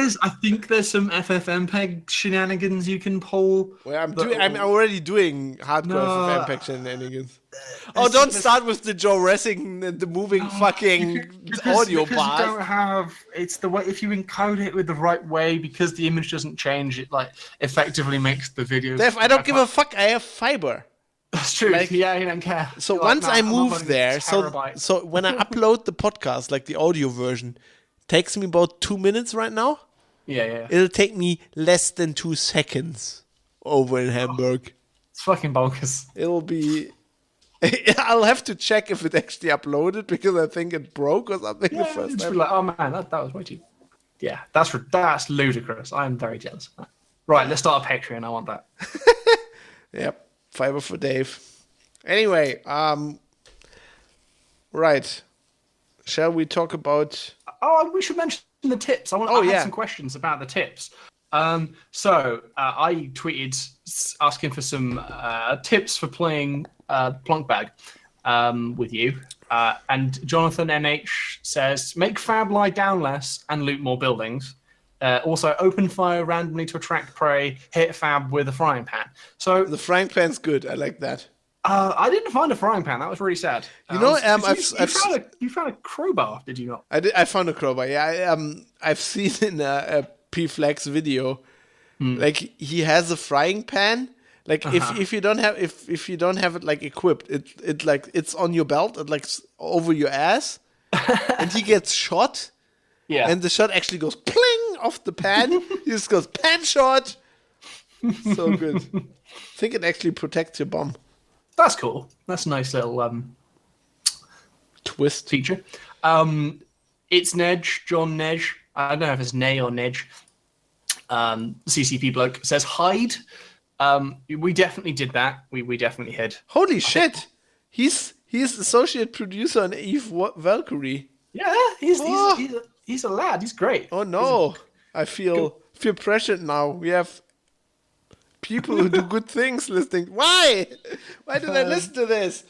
there's some FFmpeg shenanigans you can pull. Well, I'm already doing hardcore FFmpeg shenanigans. Don't start with the Joe Ressing and the moving fucking audio because bars. you don't have it's the way if you encode it with the right way because the image doesn't change. It like effectively makes the video. Dev, I don't give a fuck. I have fiber. That's true. Yeah, you don't care. So You're once like, I "Nah, I'm move uploading there, a terabyte." so when I upload the podcast, like the audio version, takes me about 2 minutes right now. Yeah. It'll take me less than 2 seconds over in Hamburg. It's fucking bonkers. It'll be. I'll have to check if it actually uploaded because I think it broke or something the Yeah, first it's time. like, oh man, that was way too. Yeah, that's ludicrous. I'm very jealous. Right, let's start a Patreon. I want that. Yep, fiber for Dave. Anyway, right. Shall we talk about? Oh, we should mention the tips. I have some questions about the tips. So I tweeted asking for some tips for playing Plunkbag with you. And Jonathan NH says, make Fab lie down less and loot more buildings. Also, open fire randomly to attract prey, hit Fab with a frying pan. So The frying pan's good. I like that. I didn't find a frying pan. That was really sad. You know, you found a crowbar, did you not? I found a crowbar. Yeah, I've seen in a P-Flex video, like he has a frying pan. Like if you don't have if you don't have it like equipped, it like it's on your belt, it like over your ass, and he gets shot. Yeah. And the shot actually goes pling off the pan. He just goes pan shot. So good. I think it actually protects your bomb. That's cool. That's a nice little Twist. feature. It's Nedge, John Nedge. I don't know if it's Nay or Nedge. CCP bloke says hide. We definitely did that. We definitely hid. Holy shit! He's associate producer on Eve Valkyrie. Yeah, he's a lad. He's great. Oh no! I feel pressured now. We have people who do good things listening. Why? Why did I listen to this?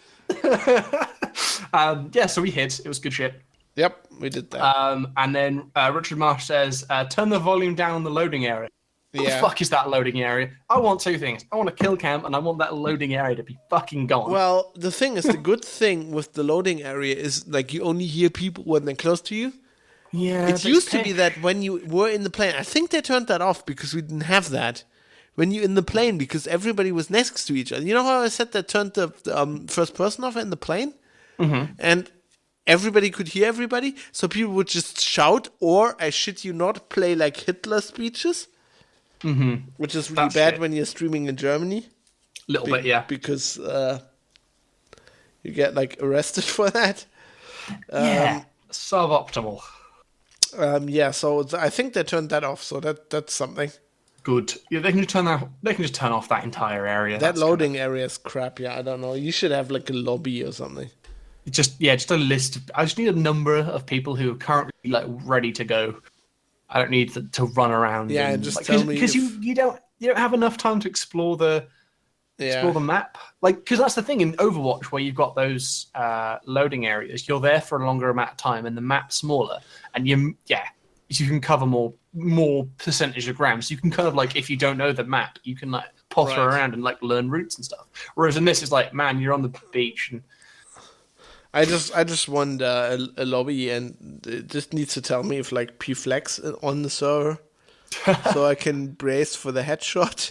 Yeah, so we hid. It was good shit. Yep, we did that. And then Richard Marsh says, turn the volume down on the loading area. What the fuck is that loading area? I want two things. I want a kill cam, and I want that loading area to be fucking gone. Well, the thing is, the good thing with the loading area is like you only hear people when they're close to you. Yeah, It used to be that when you were in the plane, I think they turned that off because we didn't have that. When you're in the plane, because everybody was next to each other. You know how I said they turned the first person off in the plane? Mm-hmm. And everybody could hear everybody, so people would just shout, or, I shit you not, play like Hitler speeches. Mm-hmm. Which is really bad when you're streaming in Germany. Little bit, yeah. Because you get like arrested for that. Yeah, suboptimal. Yeah, so I think they turned that off. So that's something. Good. Yeah, they can just turn that. They can just turn off that entire area. That loading area is crap. Yeah, I don't know. You should have like a lobby or something. Just a list. I just need a number of people who are currently like ready to go. I don't need to run around. Yeah, and just tell me because you don't have enough time to explore the map. Like, because that's the thing in Overwatch where you've got those loading areas. You're there for a longer amount of time, and the map's smaller, and you can cover more percentage of ground. So you can kind of like, if you don't know the map, you can like potter around and like learn routes and stuff. Whereas in this, it's like, man, you're on the beach and. I just want a lobby, and it just needs to tell me if like P-Flex on the server, so I can brace for the headshot.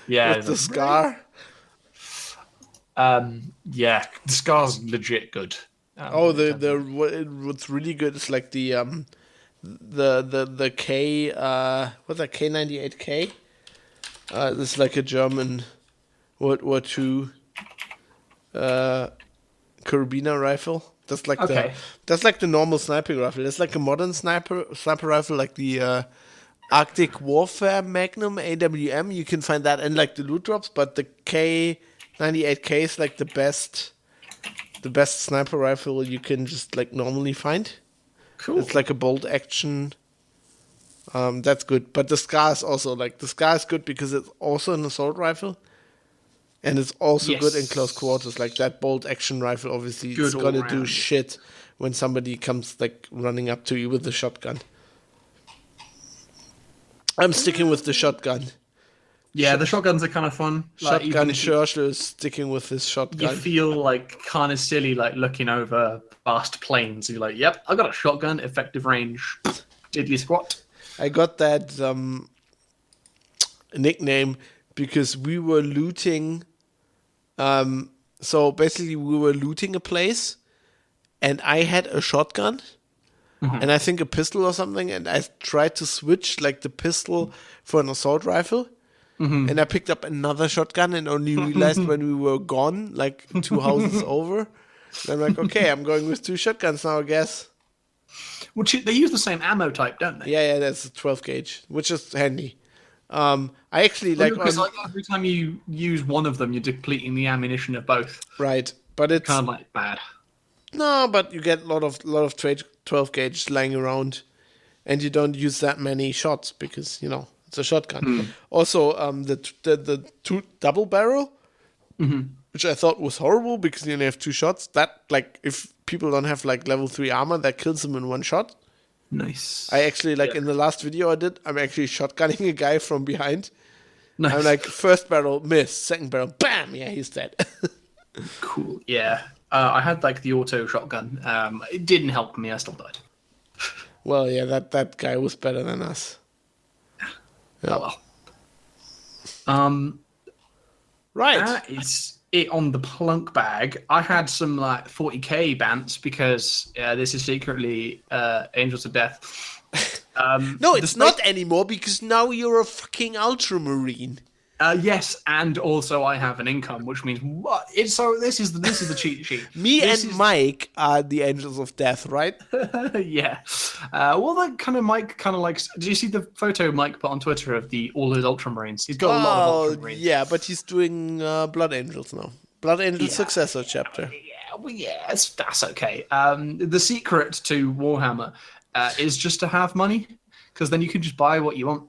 Yeah, with the scar. Yeah, the scar's legit good. What's really good is like the the K what's that, K98K? This is like a German World War II carabiner rifle. That's like the normal sniping rifle. It's like a modern sniper rifle, like the Arctic Warfare Magnum AWM. You can find that in like the loot drops, but the K98K is like the best sniper rifle you can just like normally find. Cool. It's like a bolt action. That's good. But the Scar is also good because it's also an assault rifle. And it's also good in close quarters. Like that bolt action rifle, obviously, it's gonna do shit when somebody comes like running up to you with a shotgun. I'm sticking with the shotgun. Yeah, the shotguns are kind of fun. Shotgun Churchill is sticking with his shotgun. You feel like kind of silly, like looking over vast plains. You're like, "Yep, I got a shotgun, effective range, diddly squat." I got that nickname because we were looting. So basically, we were looting a place, and I had a shotgun, and I think a pistol or something, and I tried to switch like the pistol for an assault rifle. And I picked up another shotgun and only realized when we were gone, like 2 houses over. And I'm like, okay, I'm going with 2 shotguns now, I guess. Which they use the same ammo type, don't they? Yeah, that's a 12 gauge, which is handy. I actually like because every time you use one of them, you're depleting the ammunition of both. Right, but it's kind of like bad. No, but you get a lot of 12 gauge lying around, and you don't use that many shots because it's a shotgun. Also, the 2 double barrel, which I thought was horrible because you only have 2 shots. That like if people don't have like level 3 armor, that kills them in 1 shot. Nice. I actually in the last video I did, I'm actually shotgunning a guy from behind. Nice. I'm like, first barrel miss, second barrel bam, yeah, he's dead. Cool. Yeah. I had like the auto shotgun. It didn't help me. I still died. Well, yeah, that guy was better than us. Yeah. Oh well. Right. That is it on the Plunkbag. I had some like 40k bants because this is secretly Angels of Death. No, it's not anymore because now you're a fucking ultramarine. Yes, and also I have an income, which means what? This is the cheat sheet. Mike are the Angels of Death, right? Yeah. Well, that kind of Mike kind of likes. Did you see the photo Mike put on Twitter of all his Ultramarines? He's got a lot of Ultramarines. Yeah, but he's doing Blood Angels now. Blood Angels Successor chapter. Yeah, well, that's okay. The secret to Warhammer is just to have money, because then you can just buy what you want.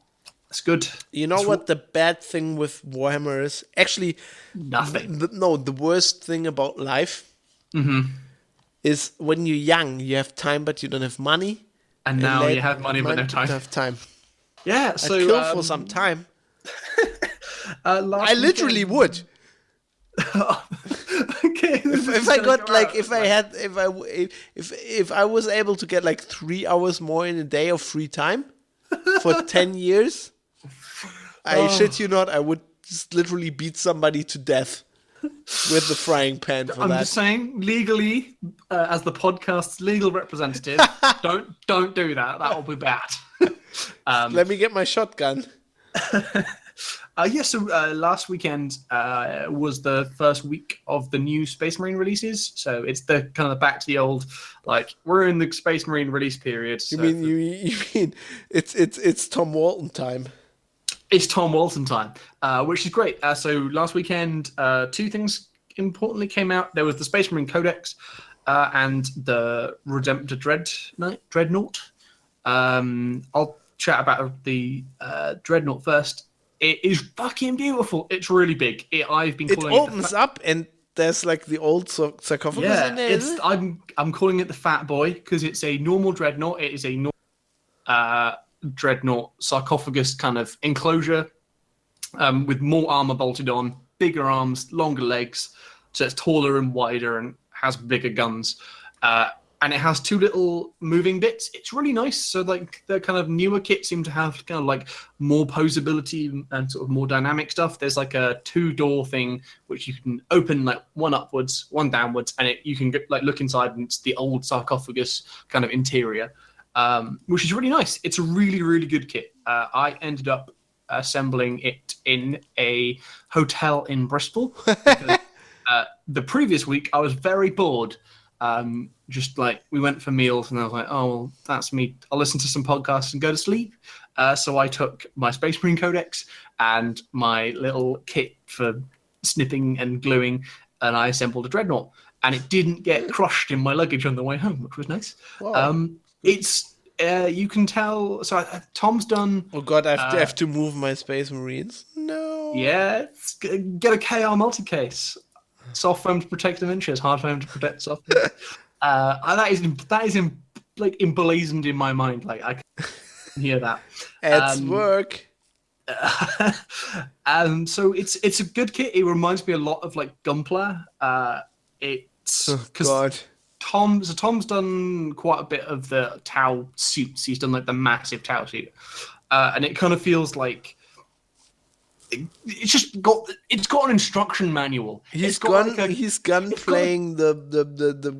It's good. You know what the bad thing with Warhammer is? Actually, nothing. The worst thing about life is when you're young, you have time, but you don't have money. And now you have money, but no time. You don't have time. Yeah, so... I'd kill for some time. I literally would. Okay. If I got like, if I was able to get like 3 hours more in a day of free time for 10 years... I shit you not, I would just literally beat somebody to death with the frying pan for that. I'm just saying, legally, as the podcast's legal representative, don't do that. That will be bad. Let me get my shotgun. So last weekend was the first week of the new Space Marine releases. So it's the kind of back to the old, like we're in the Space Marine release period. You mean it's Tom Walton time? It's Tom Walton time, which is great. So last weekend, 2 things importantly came out. There was the Space Marine Codex and the Redemptor Dreadnought. I'll chat about the Dreadnought first. It is fucking beautiful. It's really big. It opens up and there's like the old sarcophagus in there. I'm calling it the Fat Boy because it's a normal Dreadnought. It is a normal Dreadnought sarcophagus kind of enclosure with more armor bolted on, bigger arms, longer legs, so it's taller and wider and has bigger guns. And it has 2 little moving bits. It's really nice. So like the kind of newer kits seem to have kind of like more posability and sort of more dynamic stuff. There's like a 2-door thing which you can open like one upwards, one downwards, and you can get, like look inside and it's the old sarcophagus kind of interior. which is really nice. It's a really, really good kit. I ended up assembling it in a hotel in Bristol. Because, the previous week, I was very bored. Just like we went for meals, and I was like, "Oh, well, that's me. I'll listen to some podcasts and go to sleep." So I took my Space Marine Codex and my little kit for snipping and gluing, and I assembled a dreadnought. And it didn't get crushed in my luggage on the way home, which was nice. Wow. It's you can tell. So Tom's done. Oh god, I have to move my Space Marines. No. Yeah, get a KR multi-case. Soft foam to protect them inches, hard foam to protect soft foam. That is emblazoned in my mind. Like I can hear that. It's work. So it's a good kit. It reminds me a lot of like Gunpla. It's because Tom's done quite a bit of the Tau suits. He's done like the massive Tau suit, and it kind of feels like. It's got an instruction manual. He's playing the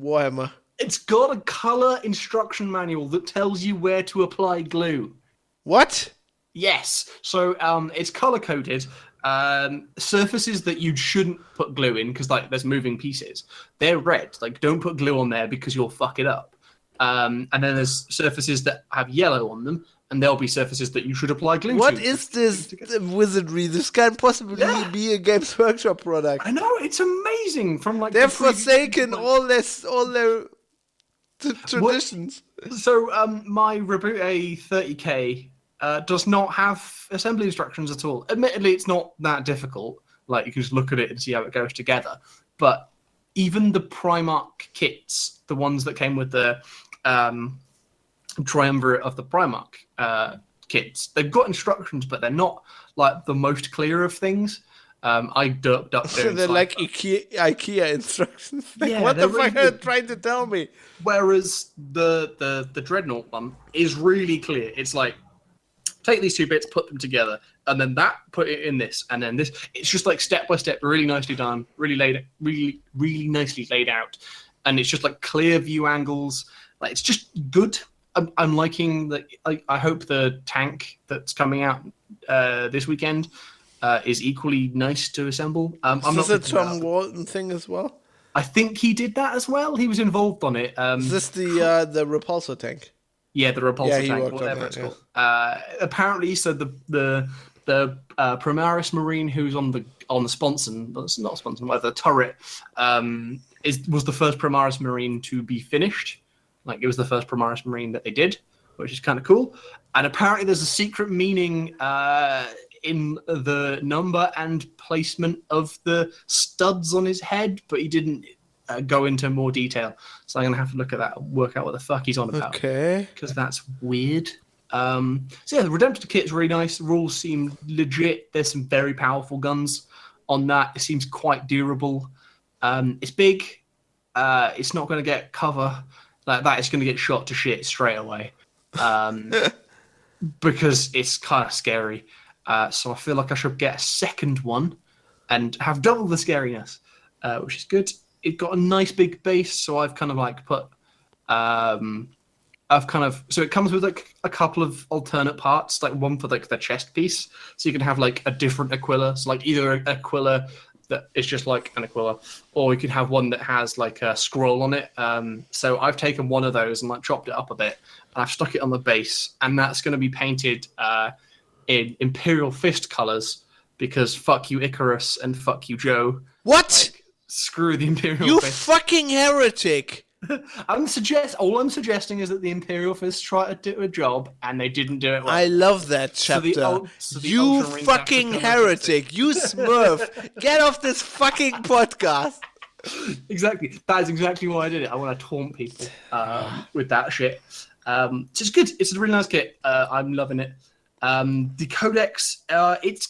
Warhammer. It's got a color instruction manual that tells you where to apply glue. What? Yes. So it's color coded. Surfaces that you shouldn't put glue in because like there's moving pieces. They're red. Like don't put glue on there because you'll fuck it up. And then there's surfaces that have yellow on them. And there'll be surfaces that you should apply glue to. What is this wizardry? This can't possibly be a Games Workshop product. I know, it's amazing. From like they've forsaken all their traditions. So my Reboot A 30K does not have assembly instructions at all. Admittedly, it's not that difficult. Like you can just look at it and see how it goes together. But even the Primarch kits, the ones that came with the triumvirate of the Primarch kits, they've got instructions, but they're not like the most clear of things. I derped up there. So they're like IKEA instructions. Like, yeah, what the fuck really are you trying to tell me? Whereas the Dreadnought one is really clear. It's like take these two bits, put them together, and then put it in this, and then this. It's just like step by step, really nicely done, really nicely laid out, and it's just like clear view angles. Like it's just good. I'm liking that. I hope the tank that's coming out this weekend is equally nice to assemble. Is this a Tom Walton thing as well? I think he did that as well. He was involved on it. Is this the repulsor tank? Yeah, the repulsor tank, whatever it's called. Apparently, so the Primaris Marine who's on the sponson, but it's not a sponson, but the turret, was the first Primaris Marine to be finished. Like it was the first Primaris Marine that they did, which is kind of cool. And apparently, there's a secret meaning in the number and placement of the studs on his head, but he didn't go into more detail. So I'm going to have to look at that and work out what the fuck he's on about. Okay. Because that's weird. So yeah, the Redemptor kit is really nice. The rules seem legit. There's some very powerful guns on that. It seems quite durable. It's big. It's not going to get cover like that. It's going to get shot to shit straight away. Because it's kind of scary. So I feel like I should get a second one and have double the scariness, which is good. It got a nice big base, so I've kind of like put, so it comes with like a couple of alternate parts, like one for like the chest piece, so you can have like a different Aquila, so like either an Aquila that is just like an Aquila, or you can have one that has like a scroll on it. So I've taken one of those and like chopped it up a bit, and I've stuck it on the base, and that's going to be painted in Imperial Fist colors, because fuck you Icarus and fuck you Joe. What? Like, screw the Imperial you Fist. Fucking heretic! All I'm suggesting is that the Imperial Fist try to do a job and they didn't do it well. I love that chapter. You fucking heretic! You smurf! Get off this fucking podcast! Exactly. That is exactly why I did it. I want to taunt people with that shit. So it's good. It's a really nice kit. I'm loving it. The Codex, it's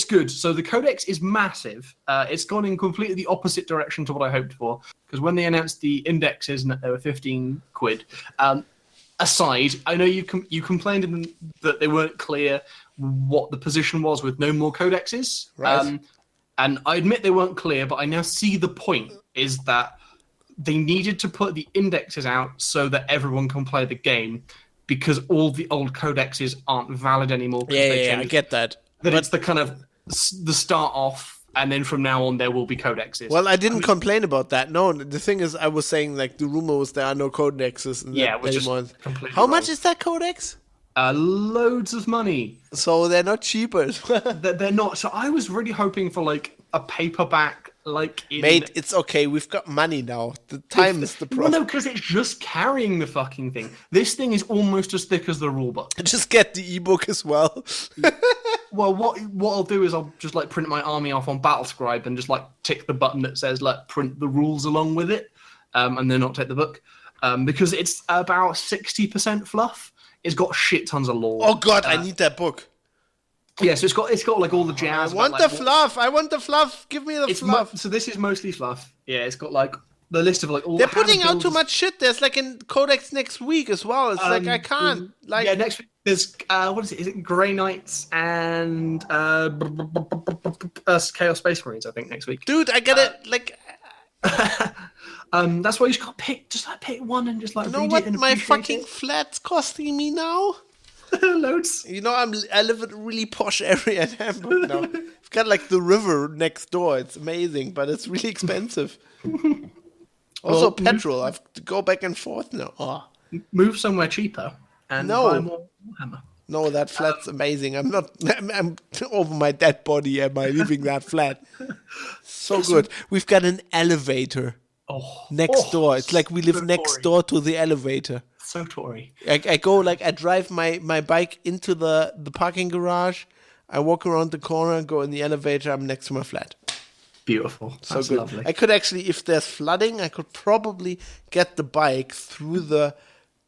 good. So the Codex is massive. It's gone in completely the opposite direction to what I hoped for. Because when they announced the indexes and that they were 15 quid, aside, I know you complained that they weren't clear what the position was with no more codexes. Right. And I admit they weren't clear, but I now see the point, is that they needed to put the indexes out so that everyone can play the game, because all the old codexes aren't valid anymore. Yeah, I get that. But it's the kind of the start off, and then from now on there will be codexes. Well, I didn't complain about that. No, the thing is, I was saying like the rumor was there are no codexes. Which is completely How wrong. much is that codex? Loads of money. So they're not cheaper. They're not. So I was really hoping for like a paperback, like in... Mate, it's okay. We've got money now. The time is the problem. Well, no, because it's just carrying the fucking thing. This thing is almost as thick as the rulebook. Just get the ebook as well. Well, what I'll do is I'll just like print my army off on Battlescribe and just like tick the button that says like print the rules along with it, and then not take the book, because it's about 60% fluff. It's got shit tons of lore. Oh god, I need that book. Yeah, so it's got like all the jazz. I want the fluff. I want the fluff. Give me the fluff. So this is mostly fluff. Yeah, it's got like the list of like all. They're putting out too much shit. There's like a codex next week as well. It's like I can't. Like yeah, next week there's what is it? Is it Grey Knights and Chaos Space Marines? I think next week. Dude, I get it. Like. That's why you just gotta pick one and just like. You know read what it and my appreciate fucking it. flat's costing me now? Loads. You know, I live in a really posh area in Hamburg now. I've got like the river next door. It's amazing, but it's really expensive. Also, petrol. I have to go back and forth now. Oh. Move somewhere cheaper and buy more Warhammer. No, that flat's amazing. I'm over my dead body. Am I leaving that flat? So good. We've got an elevator next door. It's like we live next door to the elevator. So Tory. I drive my bike into the parking garage. I walk around the corner and go in the elevator. I'm next to my flat. Beautiful. So That's good. lovely. I could actually, if there's flooding, I could probably get the bike through the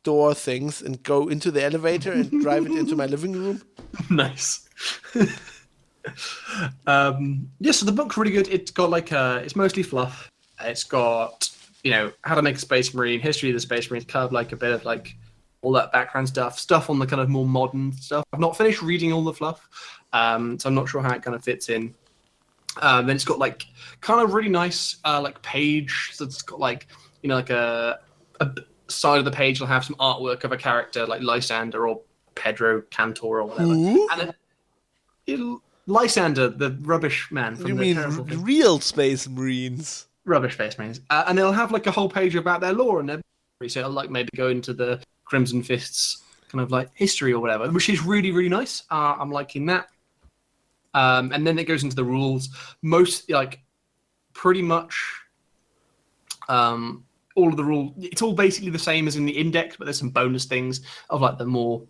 door things and go into the elevator and drive it into my living room. Nice. So the book's really good. It's got like it's mostly fluff. It's got, how to make a Space Marine, history of the Space Marines, kind of like a bit of like all that background stuff on the kind of more modern stuff. I've not finished reading all the fluff, so I'm not sure how it kind of fits in. Then it's got like kind of really nice like page. So it's got like like a side of the page will have some artwork of a character like Lysander or Pedro Cantor or whatever. Ooh. And then Lysander, the rubbish man from You the mean terrible thing. real Space Marines? Rubbish Space Marines. And they'll have like a whole page about their lore and their history. So it'll like maybe go into the Crimson Fists kind of like history or whatever, which is really, really nice. I'm liking that. And then it goes into the rules. Most pretty much all of the rules. It's all basically the same as in the index, but there's some bonus things of like the more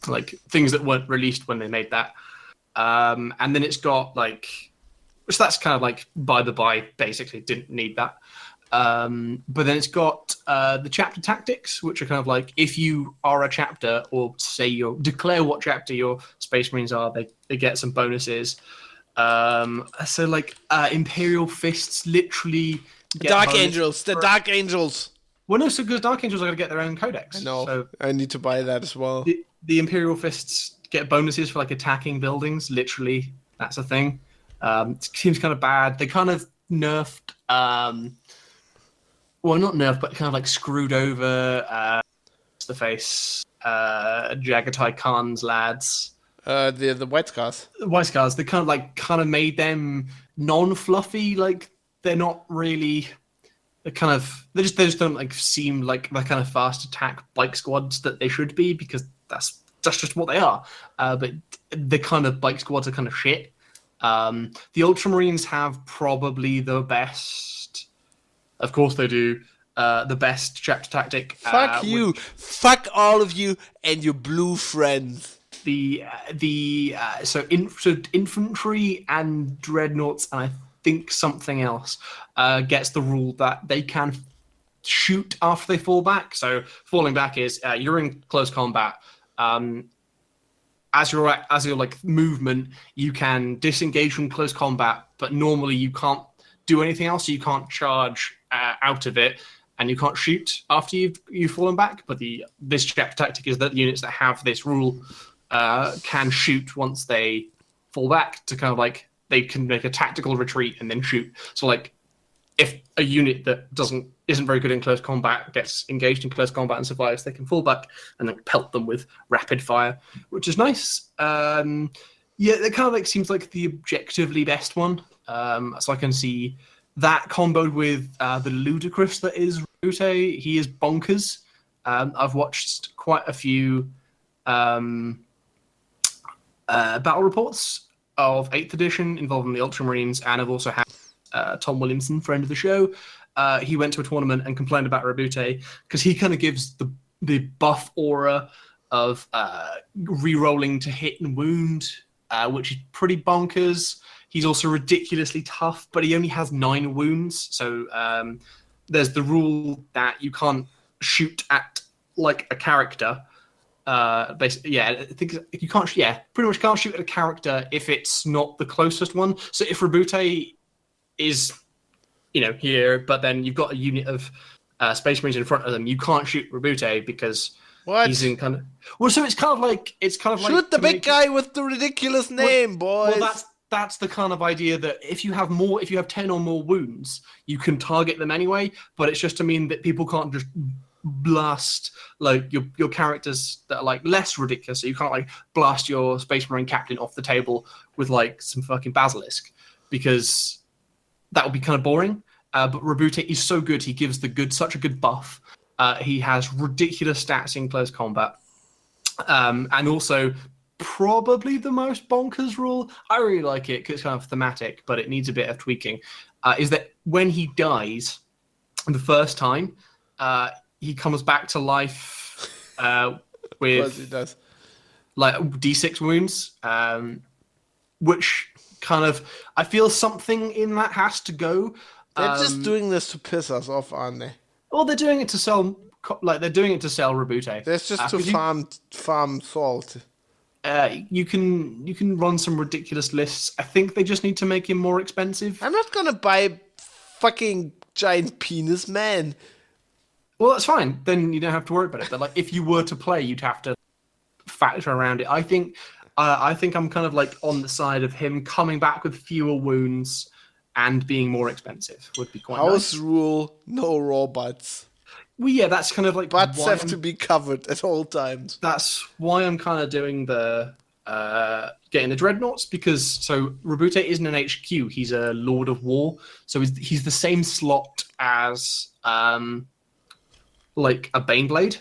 like things that weren't released when they made that. And then it's got like, so that's kind of like by the by, basically didn't need that. But then it's got the chapter tactics, which are kind of like if you are a chapter, or say you declare what chapter your Space Marines are, they get some bonuses. So like Imperial Fists literally get Dark Angels, the Dark Angels. Well, no, so because Dark Angels are going to get their own codex. No, so I need to buy that as well. the Imperial Fists get bonuses for like attacking buildings. Literally, that's a thing. It seems kind of bad. They kind of nerfed. Well, not nerfed, but kind of like screwed over. What's the face? Jagatai Khan's lads. The White Scars. White Scars. They kind of made them non-fluffy. Like they're not really. They just don't like seem like the kind of fast attack bike squads that they should be, because that's just what they are. But the kind of bike squads are kind of shit. The Ultramarines have probably the best. Of course they do. The best chapter tactic. Fuck you. Fuck all of you and your blue friends. So infantry and dreadnoughts, and I think something else gets the rule that they can shoot after they fall back. So falling back is you're in close combat. As your like movement, you can disengage from close combat, but normally you can't do anything else. So you can't charge out of it, and you can't shoot after you've fallen back. But this chapter tactic is that the units that have this rule can shoot once they fall back, to kind of like they can make a tactical retreat and then shoot. So like if a unit that isn't very good in close combat gets engaged in close combat and survives, they can fall back and then pelt them with rapid fire, which is nice. Yeah, it kind of like seems like the objectively best one. So I can see that comboed with the ludicrous that is Rute. He is bonkers. I've watched quite a few battle reports of 8th edition involving the Ultramarines, and I've also had Tom Williamson, friend of the show. He went to a tournament and complained about Rabute because he kind of gives the buff aura of re-rolling to hit and wound, which is pretty bonkers. He's also ridiculously tough, but he only has 9 wounds. So there's the rule that you can't shoot at like a character. Basically, yeah, I think you can't. Yeah, pretty much can't shoot at a character if it's not the closest one. So if Rabute is, here, but then you've got a unit of Space Marines in front of them, you can't shoot Rabute because he's in kind of. Well, so it's kind of like shoot the big guy with the ridiculous name, boys. Well, that's the kind of idea that if you have 10 or more wounds, you can target them anyway. But it's just to mean that people can't just blast like your characters that are like less ridiculous. So you can't like blast your Space Marine captain off the table with like some fucking basilisk, because that would be kind of boring. But Rabute is so good; he gives such a good buff. He has ridiculous stats in close combat, and also probably the most bonkers rule. I really like it because it's kind of thematic, but it needs a bit of tweaking. Is that when he dies the first time, he comes back to life with he does. like D6 wounds, which kind of I feel something in that has to go. They're just doing this to piss us off, aren't they? Well, they're doing it to sell. Like they're doing it to sell Rabute. That's just to farm salt. You can run some ridiculous lists. I think they just need to make him more expensive. I'm not gonna buy fucking giant penis man. Well, that's fine. Then you don't have to worry about it. But like, if you were to play, you'd have to factor around it. I think I'm kind of like on the side of him coming back with fewer wounds and being more expensive would be quite House nice. rule: no robots. Well, yeah, that's kind of like butts have to be covered at all times. That's why I'm kind of doing the getting the dreadnoughts, because so Rabute isn't an HQ. He's a Lord of War, so he's the same slot as like a Baneblade,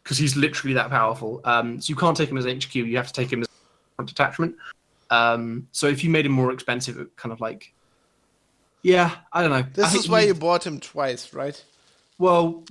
because he's literally that powerful. So you can't take him as HQ. You have to take him as a detachment. So if you made him more expensive, it kind of like, yeah, I don't know. This is why you bought him twice, right? Well,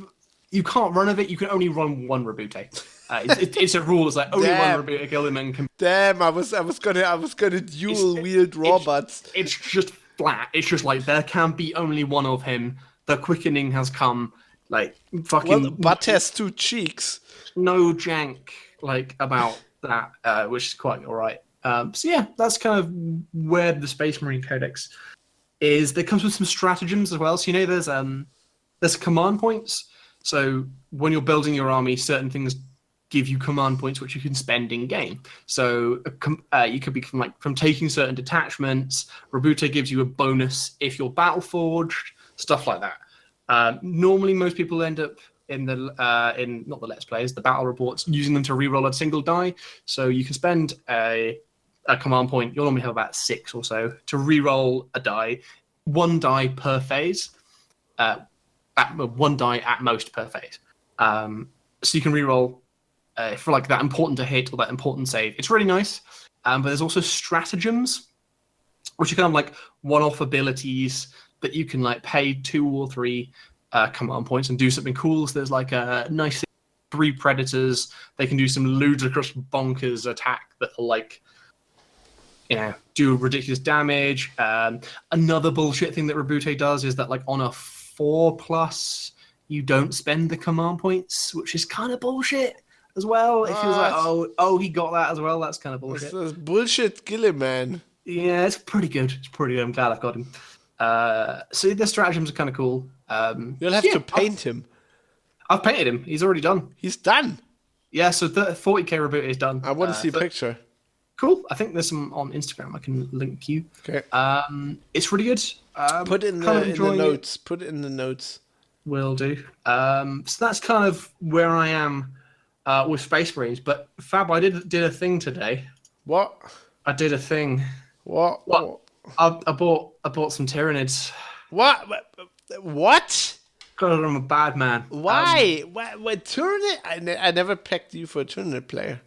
you can't run of it. You can only run one Rabute. It's a rule. It's like only one Rabute Gilliman can. Damn, I was gonna dual wield robots. It's just flat. It's just like there can be only one of him. The quickening has come. Like fucking. Well, butt has 2 cheeks. No jank like about that, which is quite alright. So yeah, that's kind of where the Space Marine Codex is. That comes with some stratagems as well. So there's command points. So when you're building your army, certain things give you command points which you can spend in game. So you could be from taking certain detachments. Rabute gives you a bonus if you're battle forged, stuff like that. Normally, most people end up in not the Let's Plays, the battle reports, using them to reroll a single die. So you can spend a command point. You'll normally have about 6 or so to reroll a die, 1 die per phase. 1 die at most per phase. So you can reroll for like that important to hit or that important save. It's really nice. But there's also stratagems, which are kind of like one-off abilities that you can like pay 2 or 3 command points and do something cool. So there's like a nice 3 predators. They can do some ludicrous bonkers attack that will like, do ridiculous damage. Another bullshit thing that Rabute does is that like on a 4+, you don't spend the command points, which is kind of bullshit as well. It feels like, oh, he got that as well. That's kind of bullshit. That's bullshit, Gilliman. Yeah, it's pretty good. It's pretty good. I'm glad I've got him. So the stratagems are kind of cool. You'll have to paint him. I've painted him. He's already done. He's done. Yeah, so 40k Rabute is done. I want to see a picture. cool. I think there's some on Instagram. I can link you. Okay. It's really good. Put it in kind of the enjoying it. notes. Put it in the notes. Will do. So that's kind of where I am with Space Marines. But Fab, I did a thing today. What? I did a thing. What? I bought some Tyranids. What? What? God, I'm a bad man. Why? What Tyranid? I never picked you for a Tyranid player.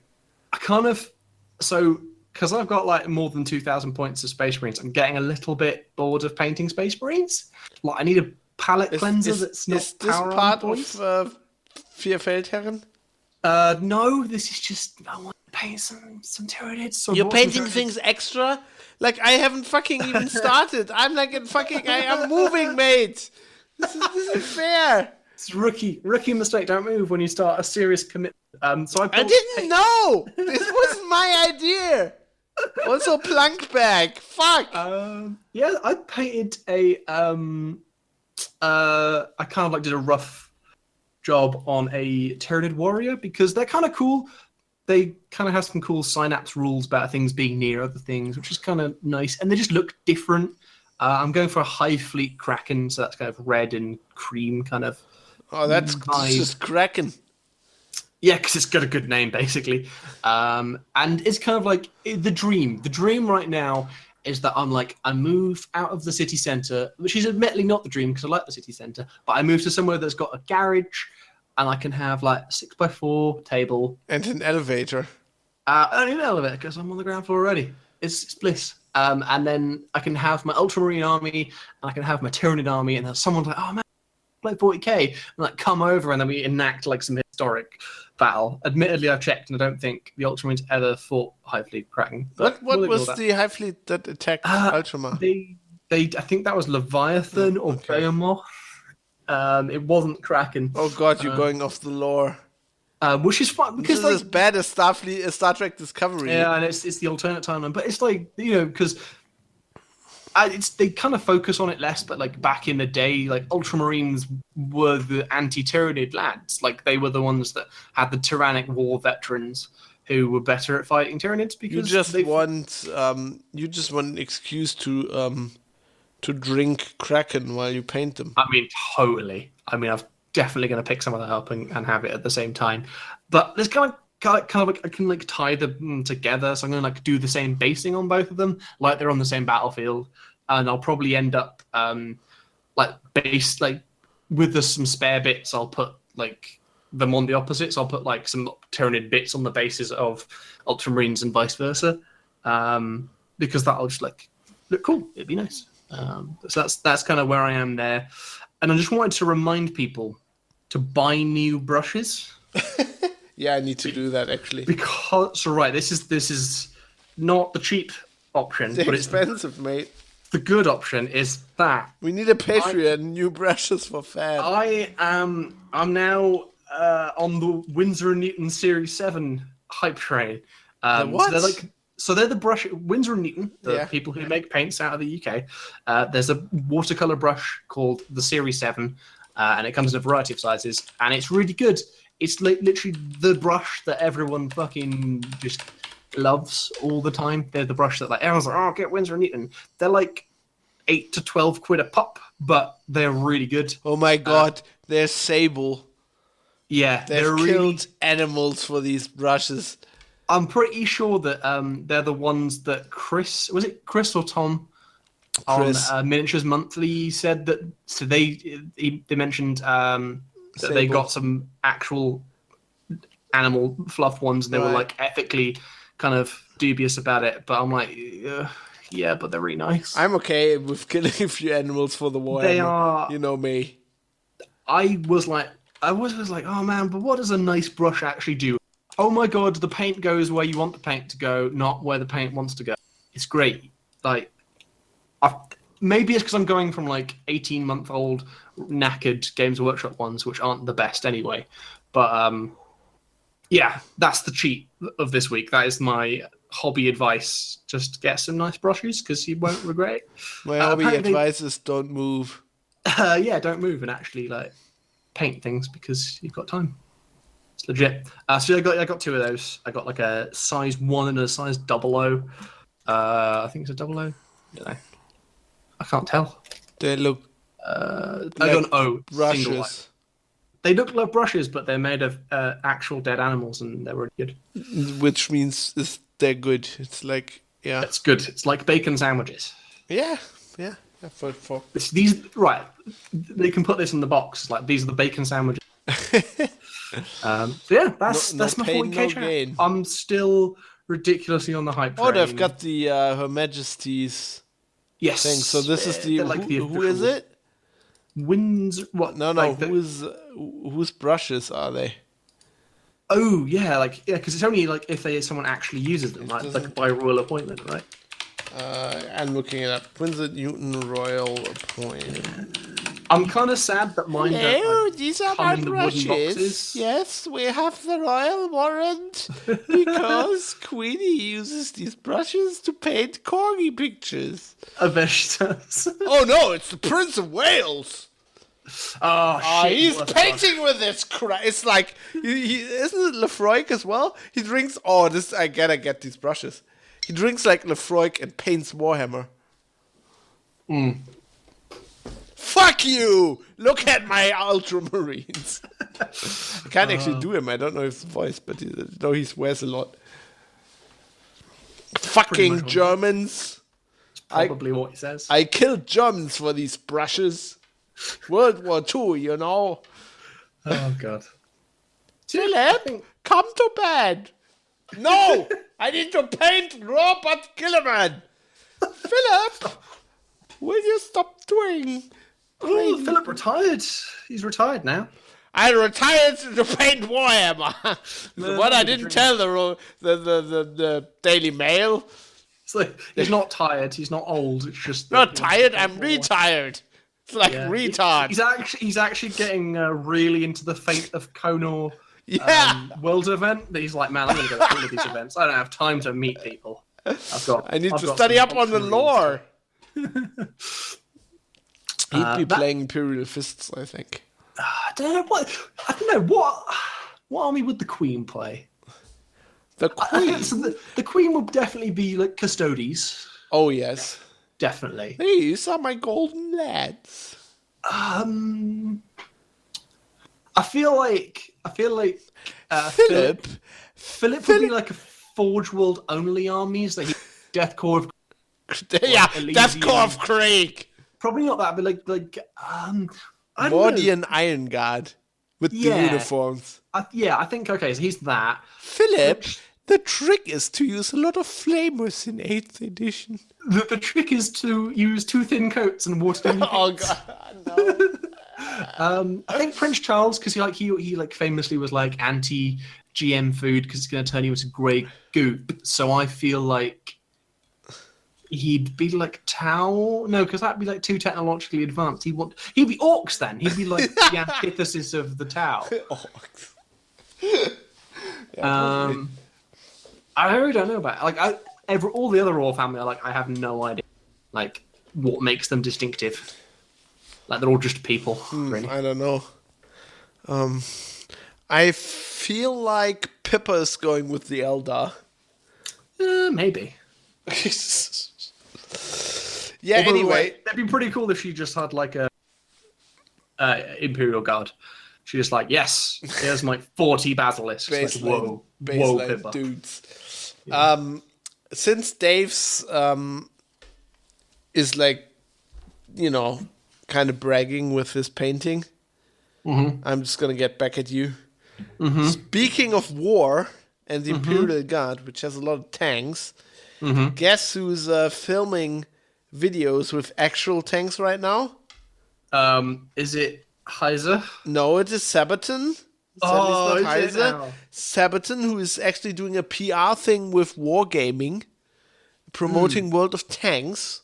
I kind of because I've got like more than 2,000 points of Space Marines. I'm getting a little bit bored of painting Space Marines. Like I need a palette cleanser that's not Is this power part on, of Vier Feldherren? No, this is just I want to paint some Tyranids. So I You're bought some painting Tyranids. things extra? Like I haven't fucking even started. I'm like I'm moving, mate. This isn't fair. It's rookie mistake. Don't move when you start a serious commitment. So I didn't know. This wasn't my idea. Also, Plunkbag. Fuck. Yeah, I painted a I kind of like did a rough job on a Tyranid warrior because they're kind of cool. They kind of have some cool synapse rules about things being near other things, which is kind of nice, and they just look different. I'm going for a high fleet Kraken, so that's kind of red and cream kind of. Oh, that's just Kraken. Yeah, because it's got a good name, basically. And it's kind of like the dream. The dream right now is that I move out of the city centre, which is admittedly not the dream because I like the city centre, but I move to somewhere that's got a garage and I can have like a 6x4 table. And an elevator. I don't need an elevator because I'm on the ground floor already. It's bliss. And then I can have my Ultramarine army and I can have my Tyranid army, and then someone's like, oh man, like 40k, and like come over and then we enact like some historic battle. Admittedly, I've checked and I don't think the Ultramarines ever fought High Fleet Kraken. What was the High Fleet that attacked Ultramar? I think that was Leviathan or Behemoth. It wasn't Kraken. Oh god, you're going off the lore. Which is fun because this is as bad as Star Trek Discovery. Yeah, and it's the alternate timeline, but it's like because they kind of focus on it less. But like back in the day, like Ultramarines were the anti-Tyranid lads. Like they were the ones that had the Tyrannic War veterans who were better at fighting Tyranids because you just want an excuse to drink Kraken while you paint them. I mean, totally. I mean, I'm definitely going to pick some of that up and have it at the same time. But there's kind of like I can like tie them together, so I'm going to like do the same basing on both of them, like they're on the same battlefield, and I'll probably end up with some spare bits. I'll put like them on the opposites. I'll put like some Tyranid bits on the bases of Ultramarines and vice versa, because that'll just like look cool. It'd be nice. So that's kind of where I am there, and I just wanted to remind people to buy new brushes. Yeah, I need to do that actually. Because this is not the cheap option, They're but expensive, mate. The good option is that we need a Patreon, new brushes for Fab. I'm now on the Winsor & Newton Series 7 hype train. What? So they're the brush Winsor & Newton, the people who make paints out of the UK. There's a watercolor brush called the Series 7, and it comes in a variety of sizes, and it's really good. It's literally the brush that everyone fucking just loves all the time. They're the brush that like everyone's like, oh, get Winsor & Newton. They're like 8 to 12 quid a pop, but they're really good. Oh my god, they're Sable. Yeah, they've killed animals for these brushes. I'm pretty sure that they're the ones that Chris or Tom on Miniatures Monthly said that. So they mentioned that they got some actual animal fluff ones, and they were like ethically kind of dubious about it. But I'm like, yeah, but they're really nice. I'm okay with killing a few animals for the Warhammer. They are. You know me. I was like, oh man, but what does a nice brush actually do? Oh my god, the paint goes where you want the paint to go, not where the paint wants to go. It's great. Like, maybe it's because I'm going from like 18-month-old knackered Games Workshop ones, which aren't the best anyway. But yeah, that's the cheat of this week. That is my hobby advice. Just get some nice brushes because you won't regret it. My hobby advice is don't move. Yeah, don't move and actually like paint things because you've got time. It's legit. So I got 2 of those. I got like a size 1 and a size 00. I think it's a 00. I don't know. I can't tell. They look I got an O. Single line. brushes. They look like brushes, but they're made of actual dead animals, and they're really good. Which means they're good. It's like, yeah. It's good. It's like bacon sandwiches. Yeah. For These right. They can put this in the box. Like these are the bacon sandwiches. So yeah, that's my pain, 40k no chat. gain. I'm still ridiculously on the hype train. Oh, they've got the Her Majesty's yes thing. So this is the, like who is it? Winds what? No, like whose brushes are they? Oh yeah, because it's only like if someone actually uses them, right? Like by royal appointment, right? I'm looking it up. Windsor Newton Royal Appointment. I'm kind of sad that mine don't. Like, these are come my in the wooden brushes. boxes. Yes, we have the royal warrant because Queenie uses these brushes to paint corgi pictures. I bet she does. Oh no, it's the Prince of Wales. Oh shit! He's painting with this crap. It's like, he isn't it Lefroy as well? He drinks. Oh, this I gotta get these brushes. He drinks like Lefroy and paints Warhammer. Fuck you! Look at my Ultramarines. I can't actually do him. I don't know his voice, but he swears a lot. Fucking Germans. Probably what he says. I killed Germans for these brushes. World War II, you know. Oh god. Philip, come to bed. No! I need to paint Robert Gilliman. Philip, will you stop doing? Oh, Philip retired. He's retired now. I retired to paint Warhammer. What I didn't tell the Daily Mail. It's like he's not tired. He's not old. It's just Not tired. I'm retired. It's like retard. He's actually getting really into the Fate of Conor world event. That he's like, man, I'm going to go to all of these events. I don't have time to meet people. I need to study up on the lore. He'd be playing Imperial Fists, I think. I don't know what army would the Queen play. The Queen. The Queen would definitely be like Custodes. Oh yes, definitely. These are my golden lads. I feel like Philip would be like a Forge World only armies. Like Death Corps of Death Corps of Krieg. Probably not that, but like Mordian Iron Guard with the uniforms. I think okay, so he's that. Philip, the trick is to use a lot of flamers in 8th edition. The trick is to use 2 thin coats and water down your pants. Oh god, no. I think Prince Charles, because he famously was like anti GM food because it's going to turn you into grey goop. So I feel like he'd be like Tau. No, because that'd be like too technologically advanced. He'd be orcs then. He'd be like the antithesis of the Tau. Orcs. I really don't know about it. All the other royal family are like, I have no idea like what makes them distinctive. Like they're all just people. Really. I don't know. I feel like Pippa is going with the Eldar. Maybe. Yeah. Although, anyway, that'd be pretty cool if she just had like a Imperial Guard. She just like, yes, here's my 40 basilisks. Like, whoa, Pippa. Dudes. Yeah. Since Dave's is like, kind of bragging with his painting, I'm just gonna get back at you. Speaking of war and the Imperial Guard, which has a lot of tanks, guess who's filming videos with actual tanks right now? Is it Heiser? No, it is Sabaton. Oh, is it now? Sabaton, who is actually doing a PR thing with Wargaming, promoting World of Tanks.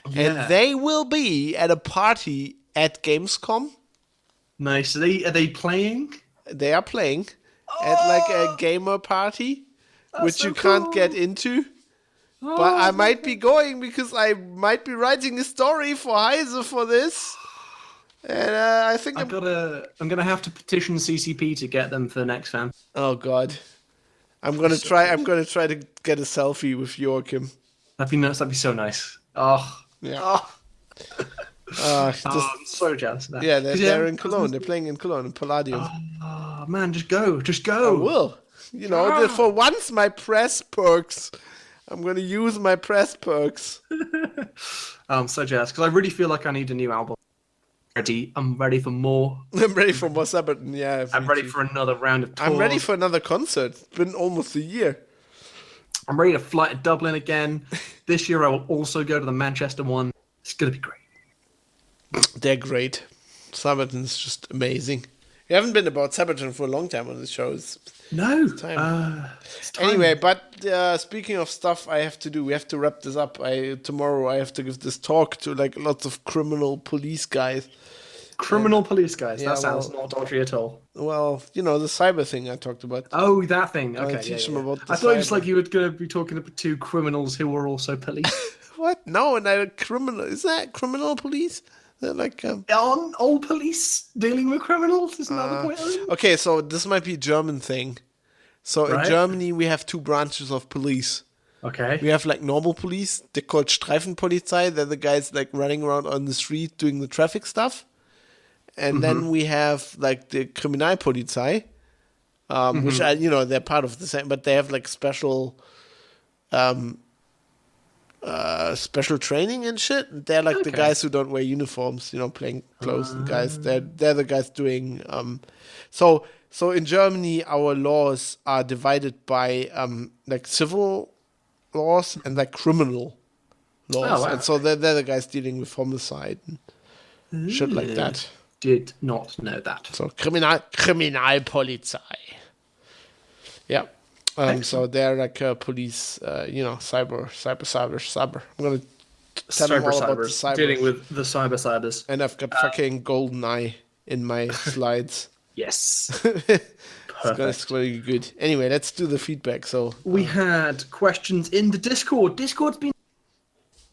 Yeah. And they will be at a party at Gamescom. Nice. Are they playing? They are playing at like a gamer party, which you can't get into. But I might be going because I might be writing a story for Heise for this. And I think I'm gonna have to petition CCP to get them for next fan. oh god, I'm gonna try to get a selfie with Joachim. That'd be nice. That'd be so nice. Oh, Yeah. oh, Just, I'm so jealous of that. yeah, 'Cause, they're in Cologne. They're playing in Cologne in Palladium. Oh man, just go. I will. For once, my press perks. I'm gonna use my press perks. I'm so jealous because I really feel like I need a new album. I'm ready for more. I'm ready for more Sabaton. Yeah, I'm ready for another round of tours. I'm ready for another concert. It's been almost a year. I'm ready to fly to Dublin again. This year I will also go to the Manchester one. It's gonna be great. They're great. Sabaton's just amazing. We haven't been about Sabaton for a long time on the show. No. It's time. Anyway, but speaking of stuff I have to do, we have to wrap this up. Tomorrow I have to give this talk to like lots of criminal police guys. Criminal police guys. Yeah, That sounds not dodgy at all. Well, the cyber thing I talked about. Oh, that thing. Okay. I'll teach them about the I thought it was cyber. like you were going to be talking to criminals who were also police. What? No, and I criminal. Is that criminal police? They're like. Aren't all police dealing with criminals? Isn't that the point? Okay, so this might be a German thing. So in Right. Germany we have two branches of police. Okay. We have like normal police. They're called Streifenpolizei. They're the guys like running around on the street doing the traffic stuff. And then we have like the Kriminalpolizei, which are, they're part of the same, but they have like special training and shit. They're like the Okay. guys who don't wear uniforms, plain clothes. And guys, they're the guys doing. So in Germany, our laws are divided by like civil laws and like criminal laws, Oh, wow. and so they're the guys dealing with homicide and shit like that. Did not know that. So Kriminalpolizei. Yeah. So they're like police, cyber. I'm gonna tell them all about the cyber. Dealing with the cybers. And I've got fucking golden eye in my slides. Yes. It's gonna be good. Anyway, let's do the feedback. So We had questions in the Discord. Discord's been...